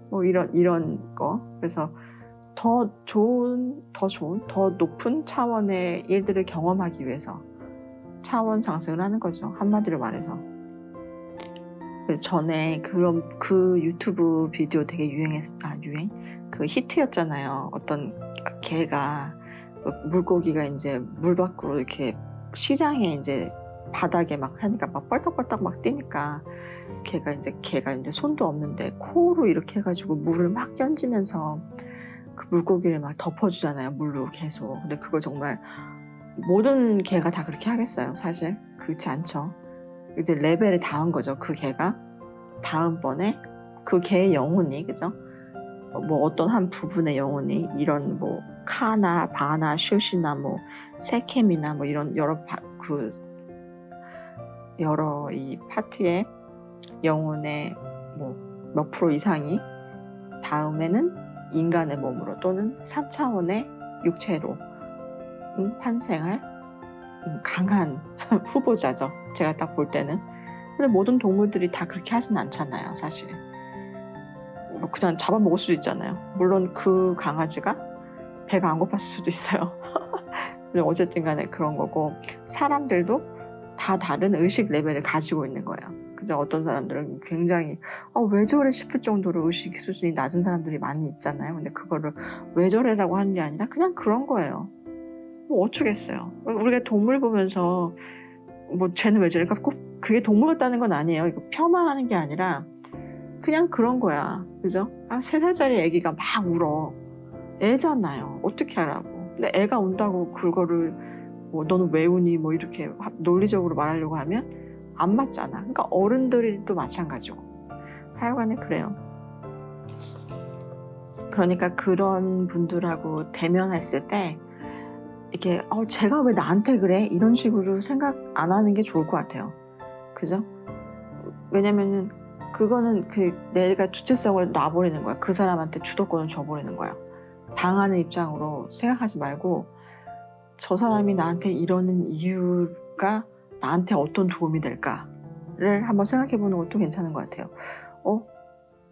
뭐 이런 거. 그래서 더 높은 차원의 일들을 경험하기 위해서 차원 상승을 하는 거죠, 한마디로 말해서. 전에 그 유튜브 비디오 되게 그 히트였잖아요. 어떤 개가, 물고기가 이제 물 밖으로 이렇게 시장에 이제 바닥에 막 하니까 막 뻘떡뻘떡 막 뛰니까 걔가 이제 손도 없는데 코로 이렇게 해가지고 물을 막 던지면서 그 물고기를 막 덮어주잖아요, 물로 계속. 근데 그거 정말 모든 개가 다 그렇게 하겠어요? 사실 그렇지 않죠. 근데 레벨이 닿은 거죠, 그 개가. 다음번에 그 개의 영혼이, 그죠? 뭐 어떤 한 부분의 영혼이 이런 뭐 카나 바나 슈시나 뭐 세켐이나 뭐 이런 여러 이 파트의 영혼의 뭐 몇 프로 이상이 다음에는 인간의 몸으로 또는 3차원의 육체로 환생할 강한 후보자죠, 제가 딱 볼 때는. 근데 모든 동물들이 다 그렇게 하진 않잖아요, 사실. 뭐 그냥 잡아먹을 수도 있잖아요. 물론 그 강아지가 배가 안 고팠을 수도 있어요. 어쨌든 간에 그런 거고, 사람들도 다 다른 의식 레벨을 가지고 있는 거예요. 그래서 어떤 사람들은 굉장히 왜 저래 싶을 정도로 의식 수준이 낮은 사람들이 많이 있잖아요. 근데 그거를 왜 저래라고 하는 게 아니라 그냥 그런 거예요. 뭐 어쩌겠어요. 우리가 동물 보면서 뭐 쟤는 왜 저럴까, 꼭 그게 동물 같다는 건 아니에요. 이거 폄하하는 게 아니라 그냥 그런 거야, 그죠? 3살짜리 애기가 막 울어. 애잖아요. 어떻게 하라고. 근데 애가 운다고 그거를 뭐 너는 왜 우니 뭐 이렇게 논리적으로 말하려고 하면 안 맞잖아. 그러니까 어른들도 마찬가지고. 하여간에 그래요. 그러니까 그런 분들하고 대면했을 때 이렇게 쟤가 왜 나한테 그래? 이런 식으로 생각 안 하는 게 좋을 것 같아요. 그죠? 왜냐면은 그거는 내가 주체성을 놔버리는 거야. 그 사람한테 주도권을 줘버리는 거야. 당하는 입장으로 생각하지 말고 저 사람이 나한테 이러는 이유가 나한테 어떤 도움이 될까를 한번 생각해보는 것도 괜찮은 것 같아요.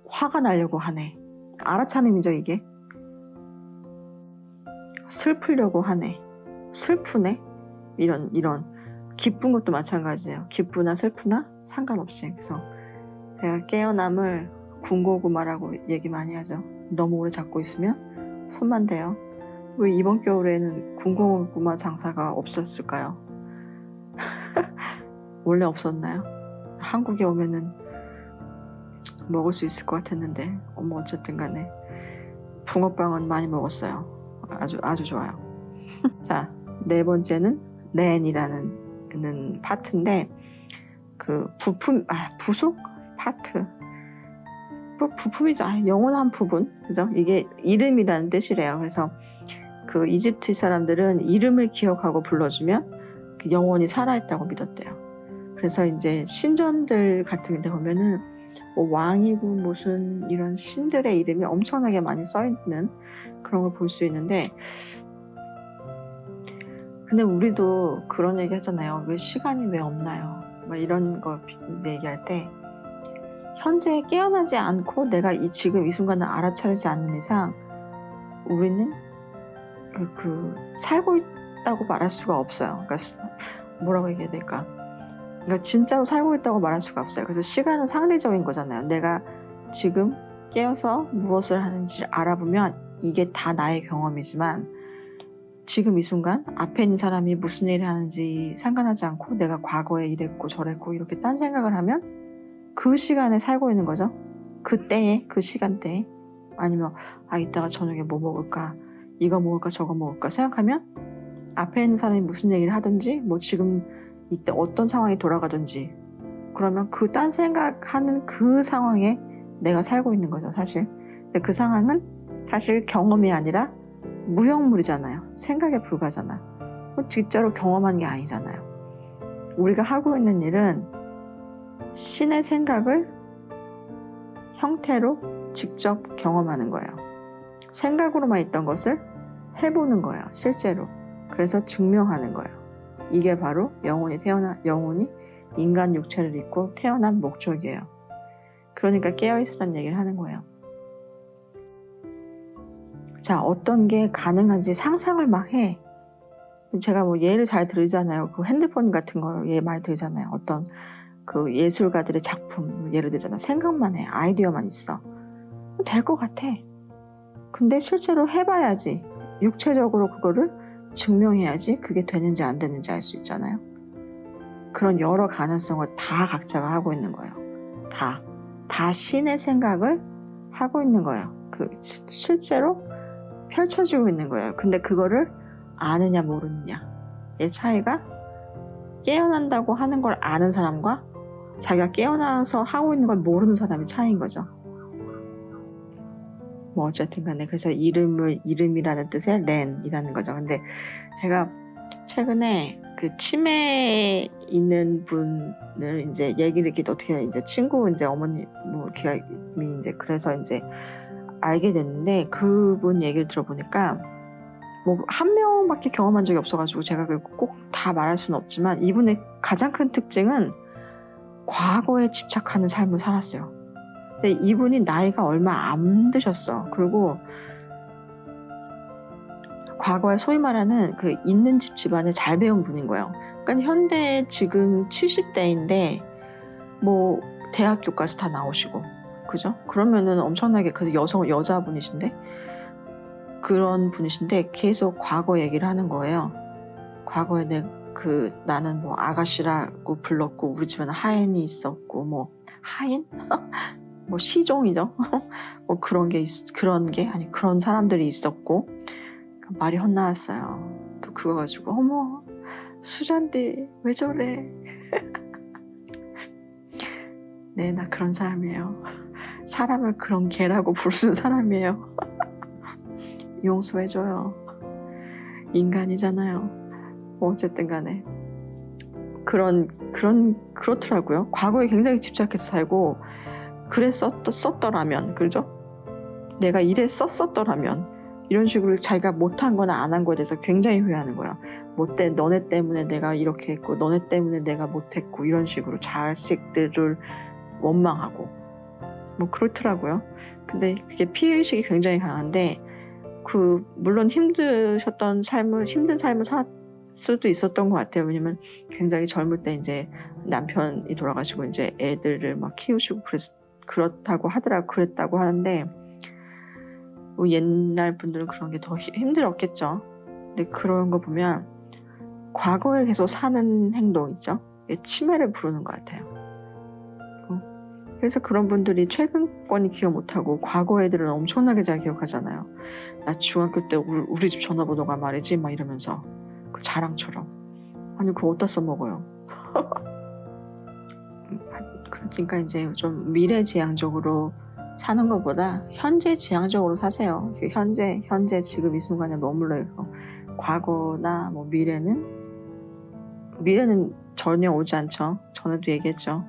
화가 나려고 하네. 알아차림이죠, 이게. 슬프려고 하네. 슬프네. 이런 기쁜 것도 마찬가지예요. 기쁘나 슬프나 상관없이. 그래서 내가 깨어남을 군고구마라고 얘기 많이 하죠. 너무 오래 잡고 있으면 손만 대요. 왜 이번 겨울에는 군고구마 장사가 없었을까요? 원래 없었나요? 한국에 오면은 먹을 수 있을 것 같았는데 어쨌든 간에 붕어빵은 많이 먹었어요. 아주 좋아요. 자, 4번째는 렌이라는 파트인데, 그 부속 파트, 부품이죠. 영원한 부분, 그죠? 이게 이름이라는 뜻이래요. 그래서 그 이집트 사람들은 이름을 기억하고 불러주면 그 영원히 살아있다고 믿었대요. 그래서 이제 신전들 같은 데 보면은 뭐 왕이고 무슨 이런 신들의 이름이 엄청나게 많이 써 있는 그런 걸 볼 수 있는데, 근데 우리도 그런 얘기 하잖아요. 왜 시간이 왜 없나요? 막 이런 거 얘기할 때, 현재 깨어나지 않고 내가 지금 이 순간을 알아차리지 않는 이상 우리는 살고 있다고 말할 수가 없어요. 그러니까 뭐라고 얘기해야 될까? 그러니까 진짜로 살고 있다고 말할 수가 없어요. 그래서 시간은 상대적인 거잖아요. 내가 지금 깨어서 무엇을 하는지를 알아보면 이게 다 나의 경험이지만, 지금 이 순간 앞에 있는 사람이 무슨 일을 하는지 상관하지 않고 내가 과거에 이랬고 저랬고 이렇게 딴 생각을 하면 그 시간에 살고 있는 거죠. 그때에, 그 시간대에. 아니면 이따가 저녁에 뭐 먹을까, 이거 먹을까 저거 먹을까 생각하면 앞에 있는 사람이 무슨 얘기를 하든지 뭐 지금 이때 어떤 상황이 돌아가든지, 그러면 그 딴 생각하는 그 상황에 내가 살고 있는 거죠, 사실. 근데 그 상황은 사실 경험이 아니라 무형물이잖아요. 생각에 불과하잖아. 진짜로 경험한 게 아니잖아요. 우리가 하고 있는 일은 신의 생각을 형태로 직접 경험하는 거예요. 생각으로만 있던 것을 해보는 거예요, 실제로. 그래서 증명하는 거예요. 이게 바로 영혼이 인간 육체를 입고 태어난 목적이에요. 그러니까 깨어있으라는 얘기를 하는 거예요. 자, 어떤 게 가능한지 상상을 막 해. 제가 뭐 예를 잘 들잖아요. 그 핸드폰 같은 거 예 많이 들잖아요. 어떤 그 예술가들의 작품 예를 들잖아. 생각만 해. 아이디어만 있어. 될 것 같아. 근데 실제로 해봐야지. 육체적으로 그거를 증명해야지 그게 되는지 안 되는지 알 수 있잖아요. 그런 여러 가능성을 다 각자가 하고 있는 거예요. 다 신의 생각을 하고 있는 거예요. 실제로 펼쳐지고 있는 거예요. 근데 그거를 아느냐 모르느냐의 차이가, 깨어난다고 하는 걸 아는 사람과 자기가 깨어나서 하고 있는 걸 모르는 사람의 차이인 거죠. 뭐 어쨌든 간에 그래서 이름이라는 뜻의 렌이라는 거죠. 근데 제가 최근에 그 치매에 있는 분을 이제 얘기를 이렇게 어떻게 이제 친구 이제 어머니 뭐 이렇게 이제 그래서 이제 알게 됐는데, 그분 얘기를 들어보니까 뭐 한 명밖에 경험한 적이 없어가지고 제가 꼭 다 말할 수는 없지만, 이분의 가장 큰 특징은 과거에 집착하는 삶을 살았어요. 근데 이분이 나이가 얼마 안 드셨어. 그리고 과거에 소위 말하는 그 있는 집안에 잘 배운 분인 거예요. 그러니까 현대 지금 70대인데 뭐 대학교까지 다 나오시고, 그죠? 그러면은 엄청나게 그 여자분이신데, 그런 분이신데 계속 과거 얘기를 하는 거예요. 과거에 나는 뭐 아가씨라고 불렀고, 우리 집에는 하인이 있었고, 뭐 하인? 뭐 시종이죠. 뭐 그런 사람들이 있었고, 말이 헛나왔어요. 또 그거 가지고 어머 수잔디 왜 저래. 네, 나 그런 사람이에요. 사람을 그런 개라고 부르는 사람이에요. 용서해줘요. 인간이잖아요. 뭐 어쨌든 간에 그렇더라고요. 과거에 굉장히 집착해서 살고, 썼더라면, 그죠? 내가 이랬었더라면, 이런 식으로 자기가 못한 거나 안 한 거에 대해서 굉장히 후회하는 거야. 너네 때문에 내가 이렇게 했고, 너네 때문에 내가 못했고, 이런 식으로 자식들을 원망하고 뭐 그렇더라고요. 근데 그게 피해의식이 굉장히 강한데, 물론 힘든 삶을 살 수도 있었던 것 같아요. 왜냐면 굉장히 젊을 때 이제 남편이 돌아가시고 이제 애들을 막 키우시고 그랬다고 하는데, 뭐 옛날 분들은 그런 게 더 힘들었겠죠. 근데 그런 거 보면 과거에 계속 사는 행동 있죠. 치매를 부르는 것 같아요. 그래서 그런 분들이 최근 거니 기억 못하고 과거 애들은 엄청나게 잘 기억하잖아요. 나 중학교 때 우리 집 전화번호가 말이지 막 이러면서 그 자랑처럼. 아니 그거 어디다 써먹어요. 그러니까 이제 좀 미래지향적으로 사는 것보다 현재지향적으로 사세요. 현재 지금 이 순간에 머물러 있고, 과거나 뭐 미래는 전혀 오지 않죠. 전에도 얘기했죠.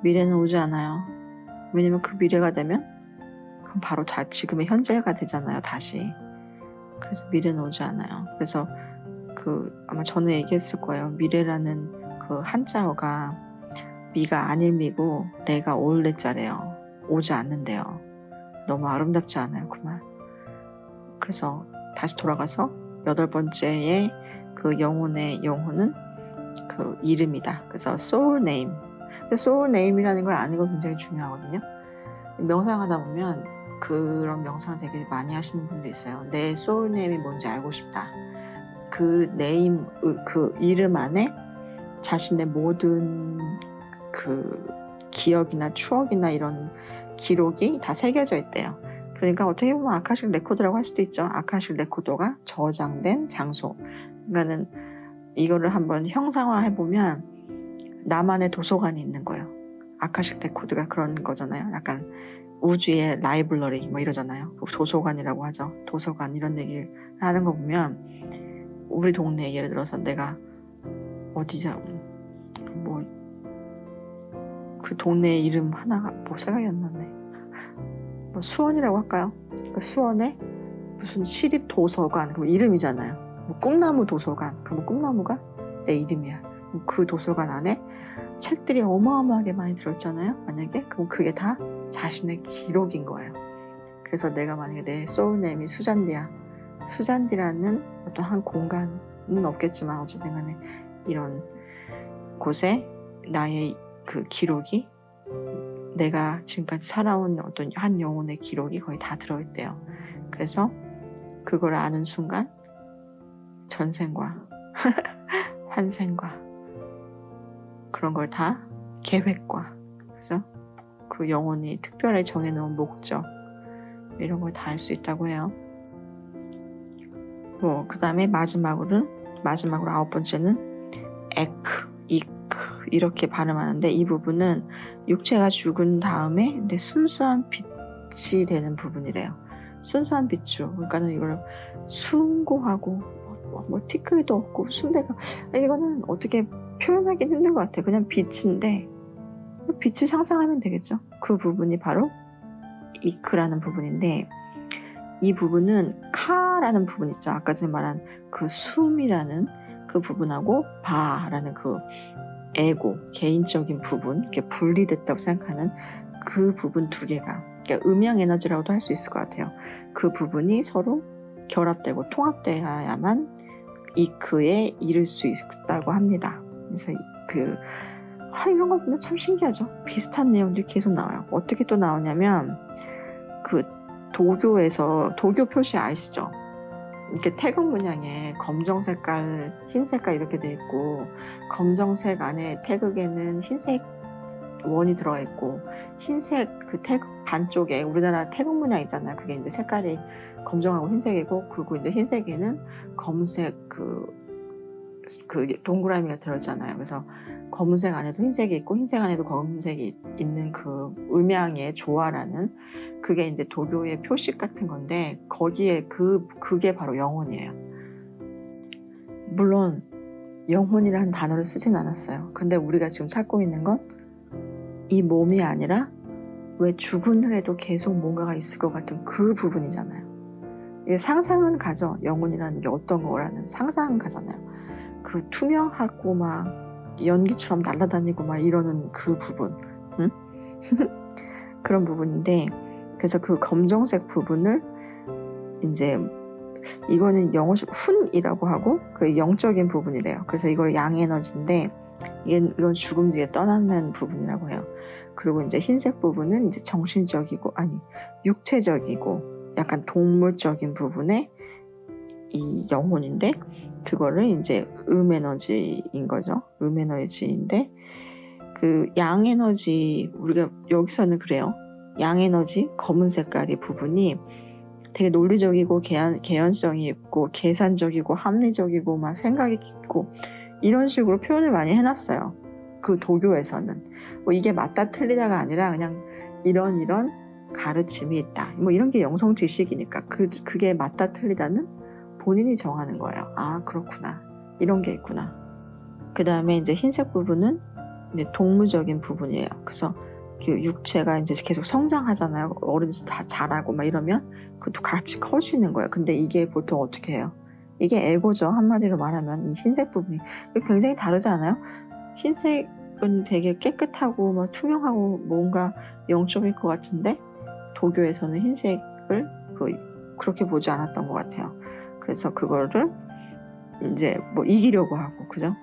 미래는 오지 않아요. 왜냐면 그 미래가 되면 그럼 바로 지금의 현재가 되잖아요. 다시. 그래서 미래는 오지 않아요. 그래서 아마 전에 얘기했을 거예요. 미래라는 그 한자어가 미가 아닐미고 레가 올레자래요. 오지 않는데요. 너무 아름답지 않아요, 그 말. 그래서 다시 돌아가서 8번째의 그 영혼의 영혼은 그 이름이다. 그래서 soul name. soul name이라는 걸 아는 거 굉장히 중요하거든요. 명상하다 보면 그런 명상을 되게 많이 하시는 분도 있어요. 내 soul name이 뭔지 알고 싶다. 그 name, 그 이름 안에 자신의 모든 그 기억이나 추억이나 이런 기록이 다 새겨져 있대요. 그러니까 어떻게 보면 아카식 레코드라고 할 수도 있죠. 아카식 레코드가 저장된 장소. 그러니까는 이거를 한번 형상화 해보면 나만의 도서관이 있는 거예요. 아카식 레코드가 그런 거잖아요. 약간 우주의 라이브러리 뭐 이러잖아요. 도서관이라고 하죠. 도서관 이런 얘기를 하는 거 보면 우리 동네에 예를 들어서 내가 어디자 뭐 그 동네 이름 하나가 뭐 생각이 안 나네. 뭐 수원이라고 할까요? 그 수원에 무슨 시립 도서관 그 이름이잖아요. 뭐 꿈나무 도서관 그럼 꿈나무가 내 이름이야. 그 도서관 안에 책들이 어마어마하게 많이 들어있잖아요. 만약에 그럼 그게 다 자신의 기록인 거예요. 그래서 내가 만약에 내 소울네임이 수잔디야. 수잔디라는 어떤 한 공간은 없겠지만 어쨌든 간에 이런 곳에 나의 그 기록이 내가 지금까지 살아온 어떤 한 영혼의 기록이 거의 다 들어있대요. 그래서 그걸 아는 순간 전생과 환생과 그런 걸 다 계획과 그래서 그 영혼이 특별히 정해놓은 목적 이런 걸 다 알 수 있다고 해요. 뭐 그 다음에 마지막으로 9번째는 이크 이렇게 발음하는데 이 부분은 육체가 죽은 다음에 근데 순수한 빛이 되는 부분이래요. 순수한 빛으로 그러니까는 이걸 숭고하고 뭐 티끌도 없고 순대가 이거는 어떻게 표현하기 힘든 것 같아요. 그냥 빛인데 빛을 상상하면 되겠죠. 그 부분이 바로 이크라는 부분인데 이 부분은 카라는 부분 있죠. 아까 전에 말한 그 숨이라는 그 부분하고 바라는 그 에고, 개인적인 부분, 이렇게 분리됐다고 생각하는 그 부분 두 개가 그러니까 음양 에너지라고도 할 수 있을 것 같아요. 그 부분이 서로 결합되고 통합되어야만 이크에 이를 수 있다고 합니다. 그래서 이런 거 보면 참 신기하죠. 비슷한 내용들이 계속 나와요. 어떻게 또 나오냐면 그 도교에서 도교 표시 아시죠? 이렇게 태극 문양에 검정 색깔, 흰 색깔 이렇게 돼 있고 검정색 안에 태극에는 흰색 원이 들어가 있고 흰색 그 태극 반쪽에 우리나라 태극 문양 있잖아요. 그게 이제 색깔이 검정하고 흰색이고 그리고 이제 흰색에는 검은색 그 동그라미가 들어있잖아요. 그래서 검은색 안에도 흰색이 있고 흰색 안에도 검은색이 있는 그 음양의 조화라는 그게 이제 도교의 표식 같은 건데 거기에 그게 바로 영혼이에요. 물론 영혼이라는 단어를 쓰진 않았어요. 근데 우리가 지금 찾고 있는 건 이 몸이 아니라 왜 죽은 후에도 계속 뭔가가 있을 것 같은 그 부분이잖아요. 이게 상상은 가죠. 영혼이라는 게 어떤 거라는 상상은 가잖아요. 그 투명하고 막 연기처럼 날아다니고 막 이러는 그 부분 응? 그런 부분인데 그래서 그 검정색 부분을 이제 이거는 영어식 훈이라고 하고 그 영적인 부분이래요. 그래서 이걸 양에너지인데 이건 죽음 뒤에 떠나는 부분이라고 해요. 그리고 이제 흰색 부분은 이제 정신적이고 육체적이고 약간 동물적인 부분의 이 영혼인데 그거를 이제 음에너지인 거죠. 음에너지인데 그 양에너지 우리가 여기서는 그래요. 양에너지 검은 색깔의 부분이 되게 논리적이고 개연성이 있고 계산적이고 합리적이고 막 생각이 깊고 이런 식으로 표현을 많이 해놨어요. 그 도교에서는 뭐 이게 맞다 틀리다가 아니라 그냥 이런 가르침이 있다. 뭐 이런 게 영성 지식이니까 그게 맞다 틀리다는 본인이 정하는 거예요. 아 그렇구나. 이런 게 있구나. 그 다음에 이제 흰색 부분은 이제 동물적인 부분이에요. 그래서 그 육체가 이제 계속 성장하잖아요. 어른도 다 자라고 막 이러면 그것도 같이 커지는 거예요. 근데 이게 보통 어떻게 해요? 이게 에고죠. 한마디로 말하면 이 흰색 부분이 굉장히 다르지 않아요? 흰색은 되게 깨끗하고 막 투명하고 뭔가 영적일 것 같은데 도교에서는 흰색을 그렇게 보지 않았던 것 같아요. 그래서 그거를 이제 뭐 이기려고 하고, 그죠?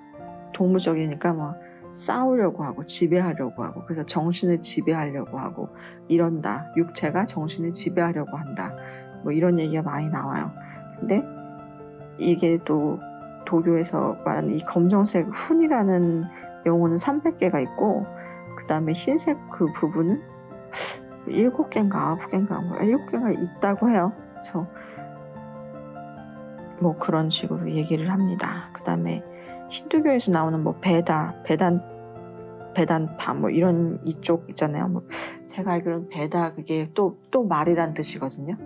동물적이니까 뭐 싸우려고 하고 지배하려고 하고, 그래서 정신을 지배하려고 하고 이런다. 육체가 정신을 지배하려고 한다. 뭐 이런 얘기가 많이 나와요. 근데 이게 또 도교에서 말하는 이 검정색 훈이라는 영혼은 300개가 있고, 그 다음에 흰색 그 부분은 7개인가 9개인가 뭐 7개가 있다고 해요. 그래서 뭐 그런 식으로 얘기를 합니다. 그 다음에 힌두교에서 나오는 뭐 베단타 뭐 이런 이쪽 있잖아요. 뭐 제가 알기로는 베다 그게 또 말이란 뜻이거든요.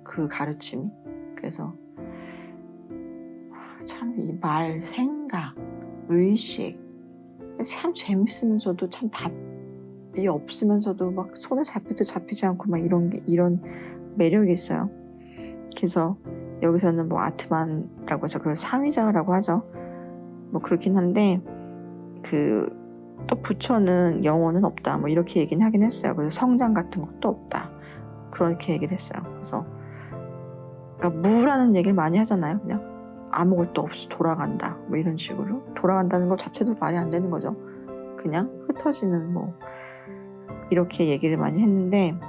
그 가르침이. 그래서 참 이 말, 생각, 의식 참 재밌으면서도 참 답이 없으면서도 막 손에 잡히도 잡히지 않고 막 이런 매력이 있어요. 그래서 여기서는 뭐 아트만이라고 해서 그걸 상위자라고 하죠. 뭐 그렇긴 한데 또 부처는 영혼은 없다 뭐 이렇게 얘기는 하긴 했어요. 그래서 성장 같은 것도 없다 그렇게 얘기를 했어요. 그래서 그러니까 무라는 얘기를 많이 하잖아요. 그냥 아무것도 없이 돌아간다 뭐 이런 식으로 돌아간다는 것 자체도 말이 안 되는 거죠. 그냥 흩어지는 뭐 이렇게 얘기를 많이 했는데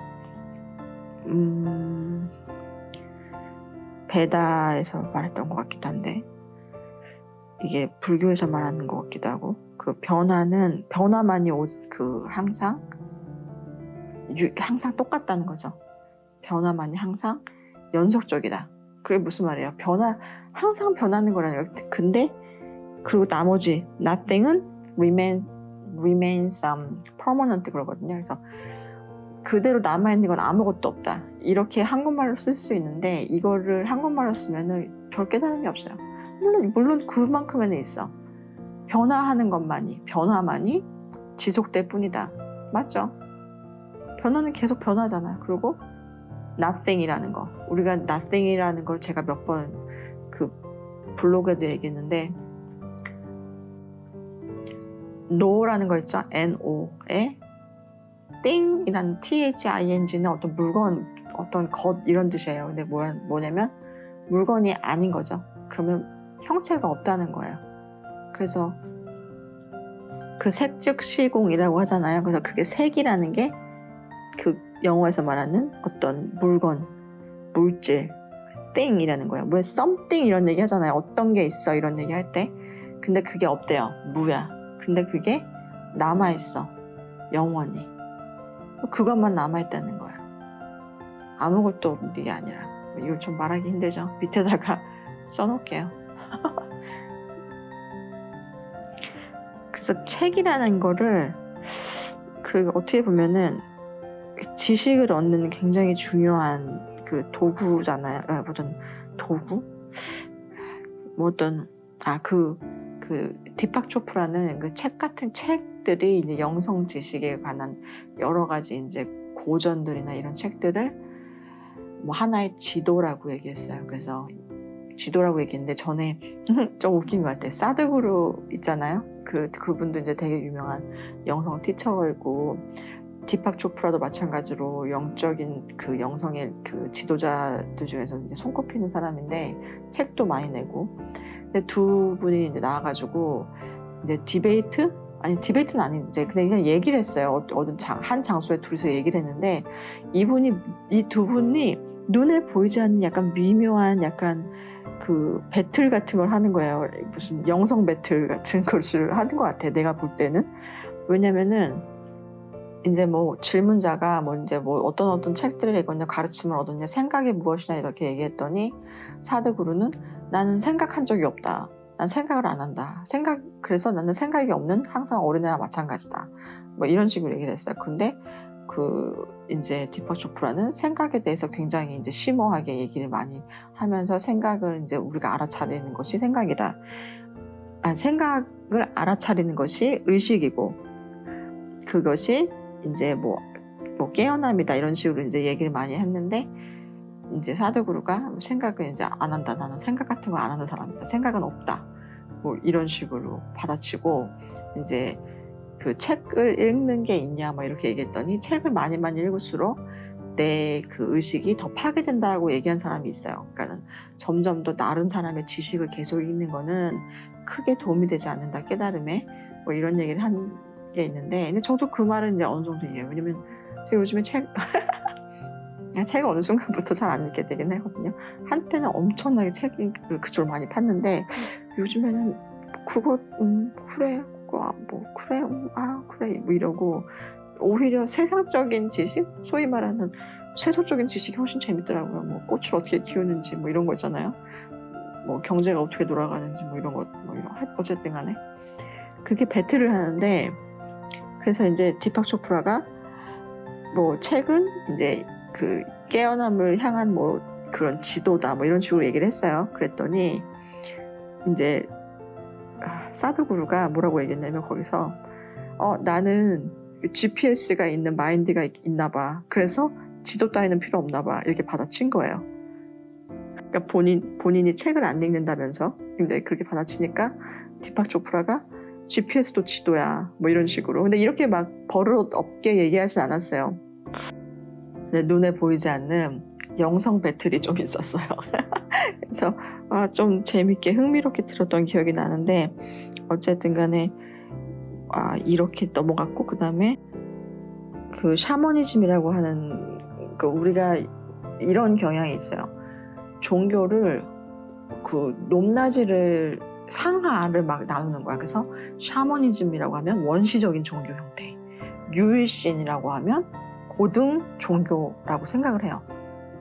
베다에서 말했던 것 같기도 한데 이게 불교에서 말하는 것 같기도 하고 그 변화만이 항상 똑같다는 거죠. 변화만이 항상 연속적이다. 그게 무슨 말이에요? 항상 변하는 거라는 거예요. 근데 그리고 나머지 nothing은 remains permanent 그러거든요. 그래서 그대로 남아있는 건 아무것도 없다. 이렇게 한국말로 쓸 수 있는데 이거를 한국말로 쓰면은 별 깨달음이 없어요. 물론 그만큼은 있어. 변화만이 지속될 뿐이다. 맞죠? 변화는 계속 변하잖아요. 그리고 nothing이라는 거. 우리가 nothing이라는 걸 제가 몇 번 그 블로그에도 얘기했는데 no라는 거 있죠? N-O에 thing이라는 T-H-I-N-G는 어떤 물건, 어떤 것 이런 뜻이에요. 근데 뭐냐면 물건이 아닌 거죠. 그러면 형체가 없다는 거예요. 그래서 그 색즉시공이라고 하잖아요. 그래서 그게 색이라는 게 그 영어에서 말하는 어떤 물건, 물질, thing이라는 거예요. 왜 something 이런 얘기 하잖아요. 어떤 게 있어 이런 얘기 할 때. 근데 그게 없대요. 무야. 근데 그게 남아있어. 영원히. 그것만 남아있다는 거야. 아무것도 없는 게 아니라. 이거 좀 말하기 힘들죠? 밑에다가 써놓을게요. 그래서 책이라는 거를 어떻게 보면은 지식을 얻는 굉장히 중요한 그 도구잖아요. 어떤 도구? 디팍 초프라는 그 책 같은 책들이 이제 영성 지식에 관한 여러 가지 이제 고전들이나 이런 책들을 뭐 하나의 지도라고 얘기했어요. 그래서 지도라고 얘기했는데 전에 좀 웃긴 것 같아요. 사드구루 있잖아요. 그분도 이제 되게 유명한 영성 티처이고 디팍 초프라도 마찬가지로 영적인 그 영성의 그 지도자들 중에서 이제 손꼽히는 사람인데 책도 많이 내고 근데 두 분이 이제 나와가지고 이제 디베이트는 아닌데 그냥 얘기를 했어요. 한 장소에 둘이서 얘기를 했는데 이 두 분이 눈에 보이지 않는 약간 미묘한 약간 그 배틀 같은 걸 하는 거예요. 무슨 영성 배틀 같은 것을 하는 것 같아. 내가 볼 때는. 왜냐면은 이제 뭐 질문자가 어떤 책들을 읽었냐, 가르침을 얻었냐, 생각이 무엇이냐 이렇게 얘기했더니 사드구루는 나는 생각한 적이 없다. 난 생각을 안 한다. 그래서 나는 생각이 없는 항상 어린애와 마찬가지다. 뭐 이런 식으로 얘기를 했어요. 근데 이제 디팍 초프라는 생각에 대해서 굉장히 이제 심오하게 얘기를 많이 하면서 생각을 이제 우리가 알아차리는 것이 생각이다. 생각은 알아차리는 것이 의식이고, 그것이 이제 뭐 깨어남이다 이런 식으로 이제 얘기를 많이 했는데, 이제 사드구루가 생각을 이제 안 한다, 나는 생각 같은 걸 안 하는 사람이다, 생각은 없다, 뭐 이런 식으로 받아치고, 이제 그 책을 읽는 게 있냐 막 이렇게 얘기했더니, 책을 많이 읽을수록 내 그 의식이 더 파괴된다고 얘기한 사람이 있어요. 그러니까 점점 더 나른 사람의 지식을 계속 읽는 거는 크게 도움이 되지 않는다, 깨달음에, 뭐 이런 얘기를 한 게 있는데, 근데 저도 그 말은 이제 어느 정도 이해해요. 왜냐면 제가 요즘에 책을 어느 순간부터 잘 안 읽게 되긴 하거든요. 한때는 엄청나게 책을 그쪽으로 많이 팠는데, 요즘에는 그거 그래, 그거 뭐 그래, 그래 뭐 이러고, 오히려 세상적인 지식, 소위 말하는 세속적인 지식이 훨씬 재밌더라고요. 뭐 꽃을 어떻게 키우는지 뭐 이런 거 있잖아요. 뭐 경제가 어떻게 돌아가는지 뭐 이런 거, 뭐 이런, 어쨌든 간에 그게 배틀을 하는데, 그래서 이제 디팍 초프라가 뭐 책은 이제 그 깨어남을 향한 뭐 그런 지도다 뭐 이런 식으로 얘기를 했어요. 그랬더니 이제 사드구루가 뭐라고 얘기했냐면, 거기서 나는 GPS가 있는 마인드가 있나 봐, 그래서 지도 따위는 필요 없나 봐, 이렇게 받아친 거예요. 그러니까 본인이 책을 안 읽는다면서 근데 그렇게 받아치니까 디팍 초프라가 GPS도 지도야 뭐 이런 식으로. 근데 이렇게 막 버릇 없게 얘기하지 않았어요. 근데 눈에 보이지 않는 영성 배틀이 좀 있었어요. 그래서 좀 재밌게 흥미롭게 들었던 기억이 나는데, 어쨌든 간에 이렇게 넘어갔고, 그 다음에 그 샤머니즘이라고 하는, 그 우리가 이런 경향이 있어요. 종교를 그 높낮이를 상하를 막 나누는 거야. 그래서 샤머니즘이라고 하면 원시적인 종교 형태, 유일신이라고 하면 고등 종교라고 생각을 해요.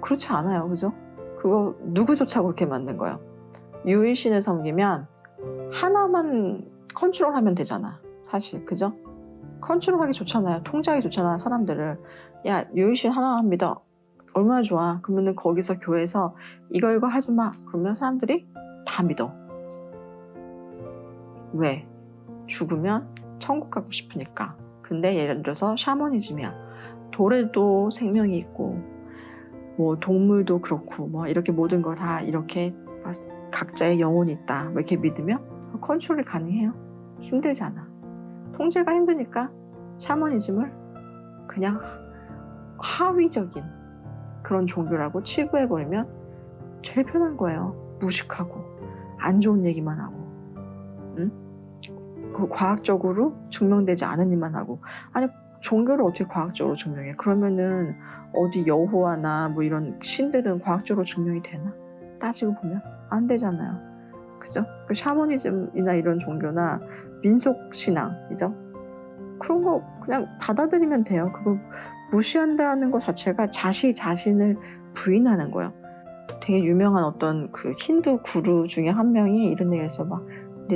그렇지 않아요, 그죠? 그거 누구조차 그렇게 만든 거예요. 유일신을 섬기면 하나만 컨트롤하면 되잖아, 사실, 그죠? 컨트롤하기 좋잖아요. 통제하기 좋잖아, 사람들을. 야, 유일신 하나만 믿어. 얼마나 좋아. 그러면은 거기서 교회에서 이거 하지 마. 그러면 사람들이 다 믿어. 왜? 죽으면 천국 가고 싶으니까. 근데 예를 들어서 샤머니즘이야. 돌에도 생명이 있고, 뭐 동물도 그렇고, 뭐 이렇게 모든 거 다 이렇게 각자의 영혼이 있다, 뭐 이렇게 믿으면 컨트롤이 가능해요. 힘들지 않아. 통제가 힘드니까 샤머니즘을 그냥 하위적인 그런 종교라고 치부해버리면 제일 편한 거예요. 무식하고 안 좋은 얘기만 하고, 응? 그 과학적으로 증명되지 않은 일만 하고. 아니, 종교를 어떻게 과학적으로 증명해? 그러면은 어디 여호와나 뭐 이런 신들은 과학적으로 증명이 되나? 따지고 보면 안 되잖아요, 그죠? 그 샤머니즘이나 이런 종교나 민속신앙이죠, 그런 거 그냥 받아들이면 돼요. 그거 무시한다는 것 자체가 자신을 부인하는 거예요. 되게 유명한 어떤 그 힌두 구루 중에 한 명이 이런 얘기를 했어. 막 근데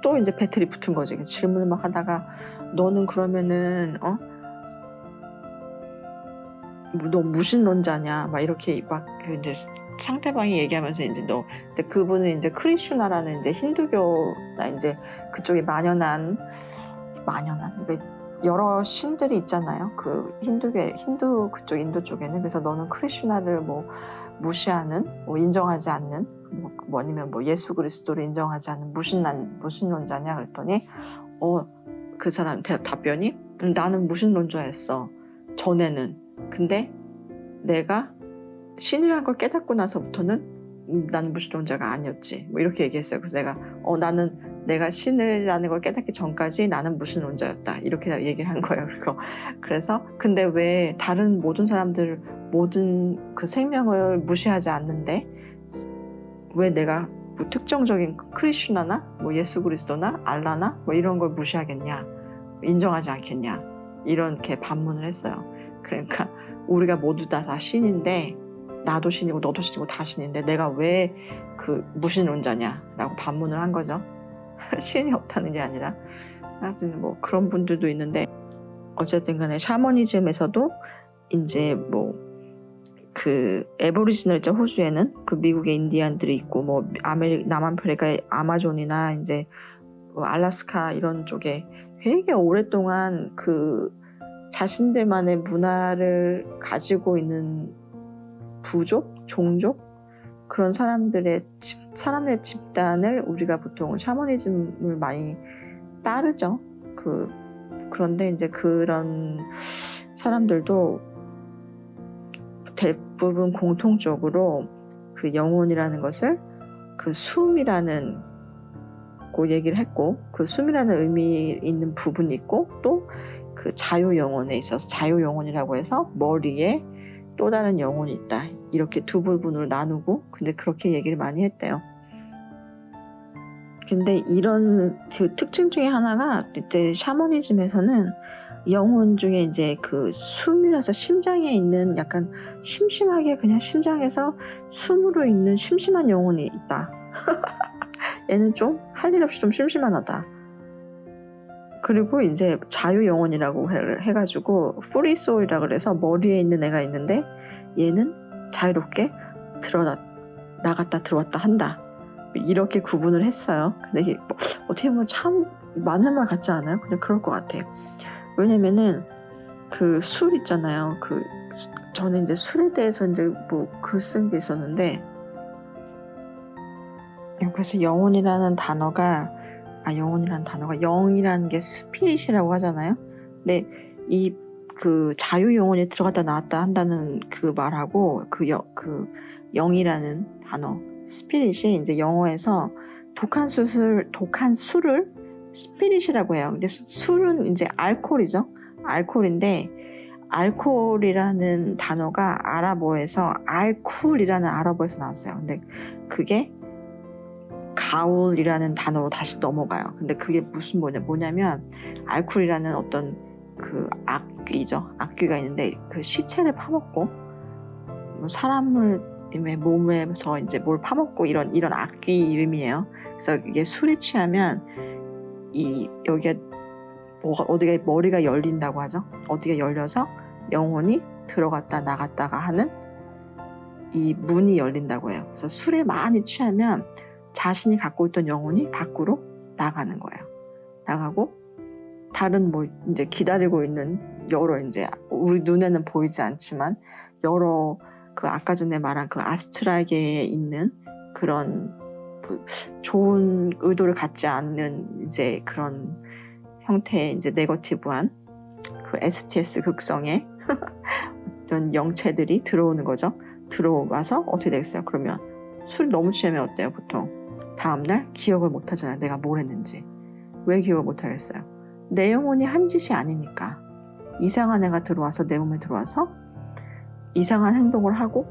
또 이제 배틀이 붙은 거지. 질문을 막 하다가, 너는 그러면은 너 무신론자냐 막 이렇게 막 이제 상대방이 얘기하면서, 이제 근데 그분은 이제 크리슈나라는 이제 힌두교나 이제 그쪽에 만연한 그러니까 여러 신들이 있잖아요. 그 힌두 그쪽 인도 쪽에는. 그래서 너는 크리슈나를 뭐 무시하는, 뭐 인정하지 않는, 뭐 아니면 뭐 예수 그리스도를 인정하지 않는 무신론자냐 그랬더니, 그 사람 답변이, 나는 무신론자였어, 전에는. 근데 내가 신이라는 걸 깨닫고 나서부터는 나는 무신론자가 아니었지, 뭐 이렇게 얘기했어요. 그래서 내가 신이라는 걸 깨닫기 전까지 나는 무신론자였다, 이렇게 얘기를 한 거예요. 그래서 근데 왜 다른 모든 사람들, 모든 그 생명을 무시하지 않는데 왜 내가 뭐 특정적인 크리슈나나 뭐 예수 그리스도나 알라나 뭐 이런 걸 무시하겠냐, 인정하지 않겠냐, 이렇게 반문을 했어요. 그러니까 우리가 모두 다 신인데, 나도 신이고 너도 신이고 다 신인데 내가 왜 그 무신론자냐라고 반문을 한 거죠. 신이 없다는 게 아니라. 하여튼 뭐 그런 분들도 있는데, 어쨌든 간에 샤머니즘에서도 이제 뭐 그 애보리지널자 호주에는 그 미국의 인디안들이 있고, 뭐 남아메리카의 아마존이나 이제 알래스카 이런 쪽에 되게 오랫동안 그 자신들만의 문화를 가지고 있는 부족, 종족 그런 사람들의 집단을 우리가 보통 샤머니즘을 많이 따르죠. 그런데 이제 그런 사람들도 대부분 공통적으로 그 영혼이라는 것을 그 숨이라는 고 얘기를 했고, 그 숨이라는 의미 있는 부분이 있고, 또 그 자유 영혼에 있어서 자유 영혼이라고 해서 머리에 또 다른 영혼이 있다. 이렇게 두 부분으로 나누고, 근데 그렇게 얘기를 많이 했대요. 근데 이런 그 특징 중에 하나가 이제 샤머니즘에서는 영혼 중에 이제 그 숨이라서 심장에 있는 약간 심심하게 그냥 심장에서 숨으로 있는 심심한 영혼이 있다. 얘는 좀 할 일 없이 좀 심심하다. 그리고 이제 자유 영혼이라고 해가지고 프리 소울이라고 그래서 머리에 있는 애가 있는데 얘는 자유롭게 나갔다 들어왔다 한다. 이렇게 구분을 했어요. 근데 이게 어떻게 보면 참 맞는 말 같지 않아요? 그냥 그럴 것 같아. 왜냐면은 그 술 있잖아요. 저는 이제 술에 대해서 이제 뭐 글 쓴 게 있었는데, 그래서 영이라는 단어가 영이라는 게 스피릿이라고 하잖아요. 근데 그 자유 영혼이 들어갔다 나왔다 한다는 그 말하고 그 영이라는 단어 스피릿이 이제 영어에서 독한 술을 스피릿이라고 해요. 근데 술은 이제 알코올이죠. 알코올인데 알코올이라는 단어가 아랍어에서 알쿨이라는 아랍어에서 나왔어요. 근데 그게 가울이라는 단어로 다시 넘어가요. 근데 그게 무슨 뭐냐면 알쿨이라는 어떤 그 악귀죠. 악귀가 있는데 그 시체를 파먹고 사람을 몸에서 이제 뭘 파먹고 이런 악귀 이름이에요. 그래서 이게 술에 취하면 여기가 어디가 머리가 열린다고 하죠. 어디가 열려서 영혼이 들어갔다 나갔다가 하는 이 문이 열린다고 해요. 그래서 술에 많이 취하면 자신이 갖고 있던 영혼이 밖으로 나가는 거예요. 나가고 다른 이제 기다리고 있는 여러 이제 우리 눈에는 보이지 않지만 여러 그 아까 전에 말한 그 아스트랄계에 있는 그런 좋은 의도를 갖지 않는 이제 그런 형태의 이제 네거티브한 그 STS 극성의 어떤 영체들이 들어오는 거죠. 들어와서 어떻게 되겠어요? 그러면 술 너무 취하면 어때요? 보통 다음날 기억을 못 하잖아요. 내가 뭘 했는지. 왜 기억을 못 하겠어요? 내 영혼이 한 짓이 아니니까. 이상한 애가 들어와서 내 몸에 들어와서 이상한 행동을 하고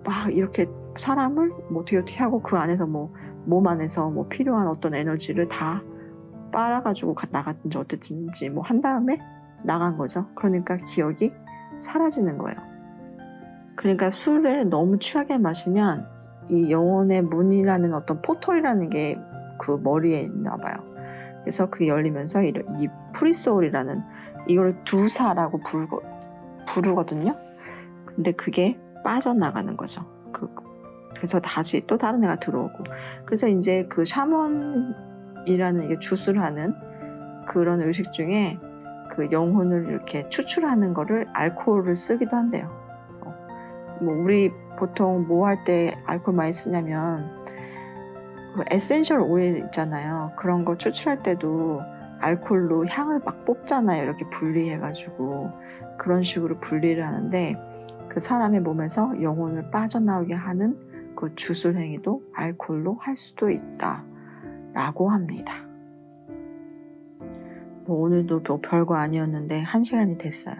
막 이렇게 사람을 어떻게 하고 그 안에서 몸 안에서 필요한 어떤 에너지를 다 빨아가지고 나갔든지 어땠든지 한 다음에 나간 거죠. 그러니까 기억이 사라지는 거예요. 그러니까 술을 너무 취하게 마시면 이 영혼의 문이라는 어떤 포털이라는 게 그 머리에 있나 봐요. 그래서 그게 열리면서 이 프리소울이라는 이걸 두사라고 부르거든요. 근데 그게 빠져나가는 거죠. 그래서 다시 또 다른 애가 들어오고. 그래서 이제 그 샤먼이라는 이게 주술하는 그런 의식 중에 그 영혼을 이렇게 추출하는 거를 알코올을 쓰기도 한대요. 그래서 우리 보통 뭐 할 때 알코올 많이 쓰냐면 그 에센셜 오일 있잖아요. 그런 거 추출할 때도 알코올로 향을 막 뽑잖아요. 이렇게 분리해가지고 그런 식으로 분리를 하는데 그 사람의 몸에서 영혼을 빠져나오게 하는 그 주술 행위도 알코올로 할 수도 있다라고 합니다. 오늘도 별거 아니었는데 1시간이 됐어요.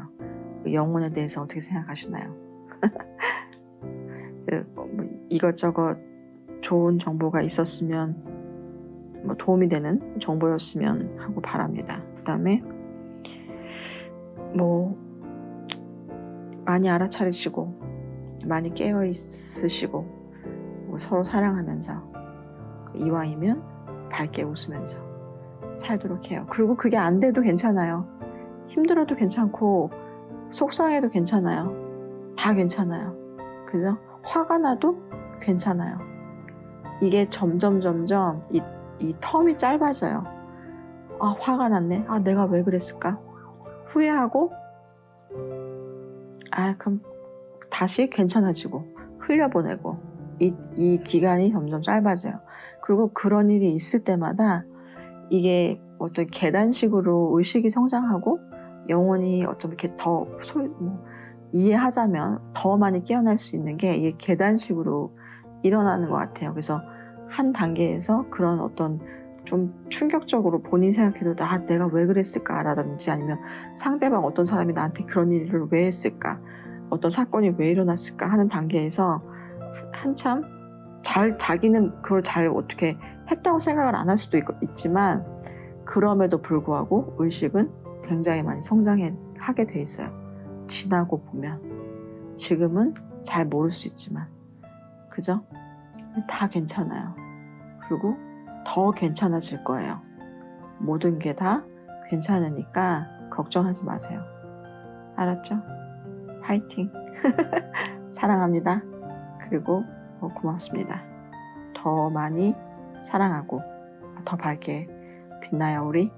영혼에 대해서 어떻게 생각하시나요? 이것저것 좋은 정보가 있었으면 도움이 되는 정보였으면 하고 바랍니다. 그 다음에 많이 알아차리시고 많이 깨어 있으시고 서로 사랑하면서 이왕이면 밝게 웃으면서 살도록 해요. 그리고 그게 안 돼도 괜찮아요. 힘들어도 괜찮고 속상해도 괜찮아요. 다 괜찮아요. 그죠? 화가 나도 괜찮아요. 이게 점점 이 텀이 짧아져요. 아, 화가 났네. 아, 내가 왜 그랬을까? 후회하고, 아, 그럼 다시 괜찮아지고, 흘려보내고, 이 기간이 점점 짧아져요. 그리고 그런 일이 있을 때마다 이게 어떤 계단식으로 의식이 성장하고, 영혼이 어쩜 이렇게 더 이해하자면 더 많이 깨어날 수 있는 게 이게 계단식으로 일어나는 것 같아요. 그래서 한 단계에서 그런 어떤 좀 충격적으로 본인이 생각해도 내가 왜 그랬을까라든지 아니면 상대방 어떤 사람이 나한테 그런 일을 왜 했을까, 어떤 사건이 왜 일어났을까 하는 단계에서 한참 자기는 그걸 잘 어떻게 했다고 생각을 안 할 수도 있지만 그럼에도 불구하고 의식은 굉장히 많이 성장하게 돼 있어요. 지나고 보면. 지금은 잘 모를 수 있지만, 그죠? 다 괜찮아요. 그리고 더 괜찮아질 거예요. 모든 게 다 괜찮으니까 걱정하지 마세요. 알았죠? 파이팅! 사랑합니다. 그리고 고맙습니다. 더 많이 사랑하고 더 밝게 빛나요, 우리.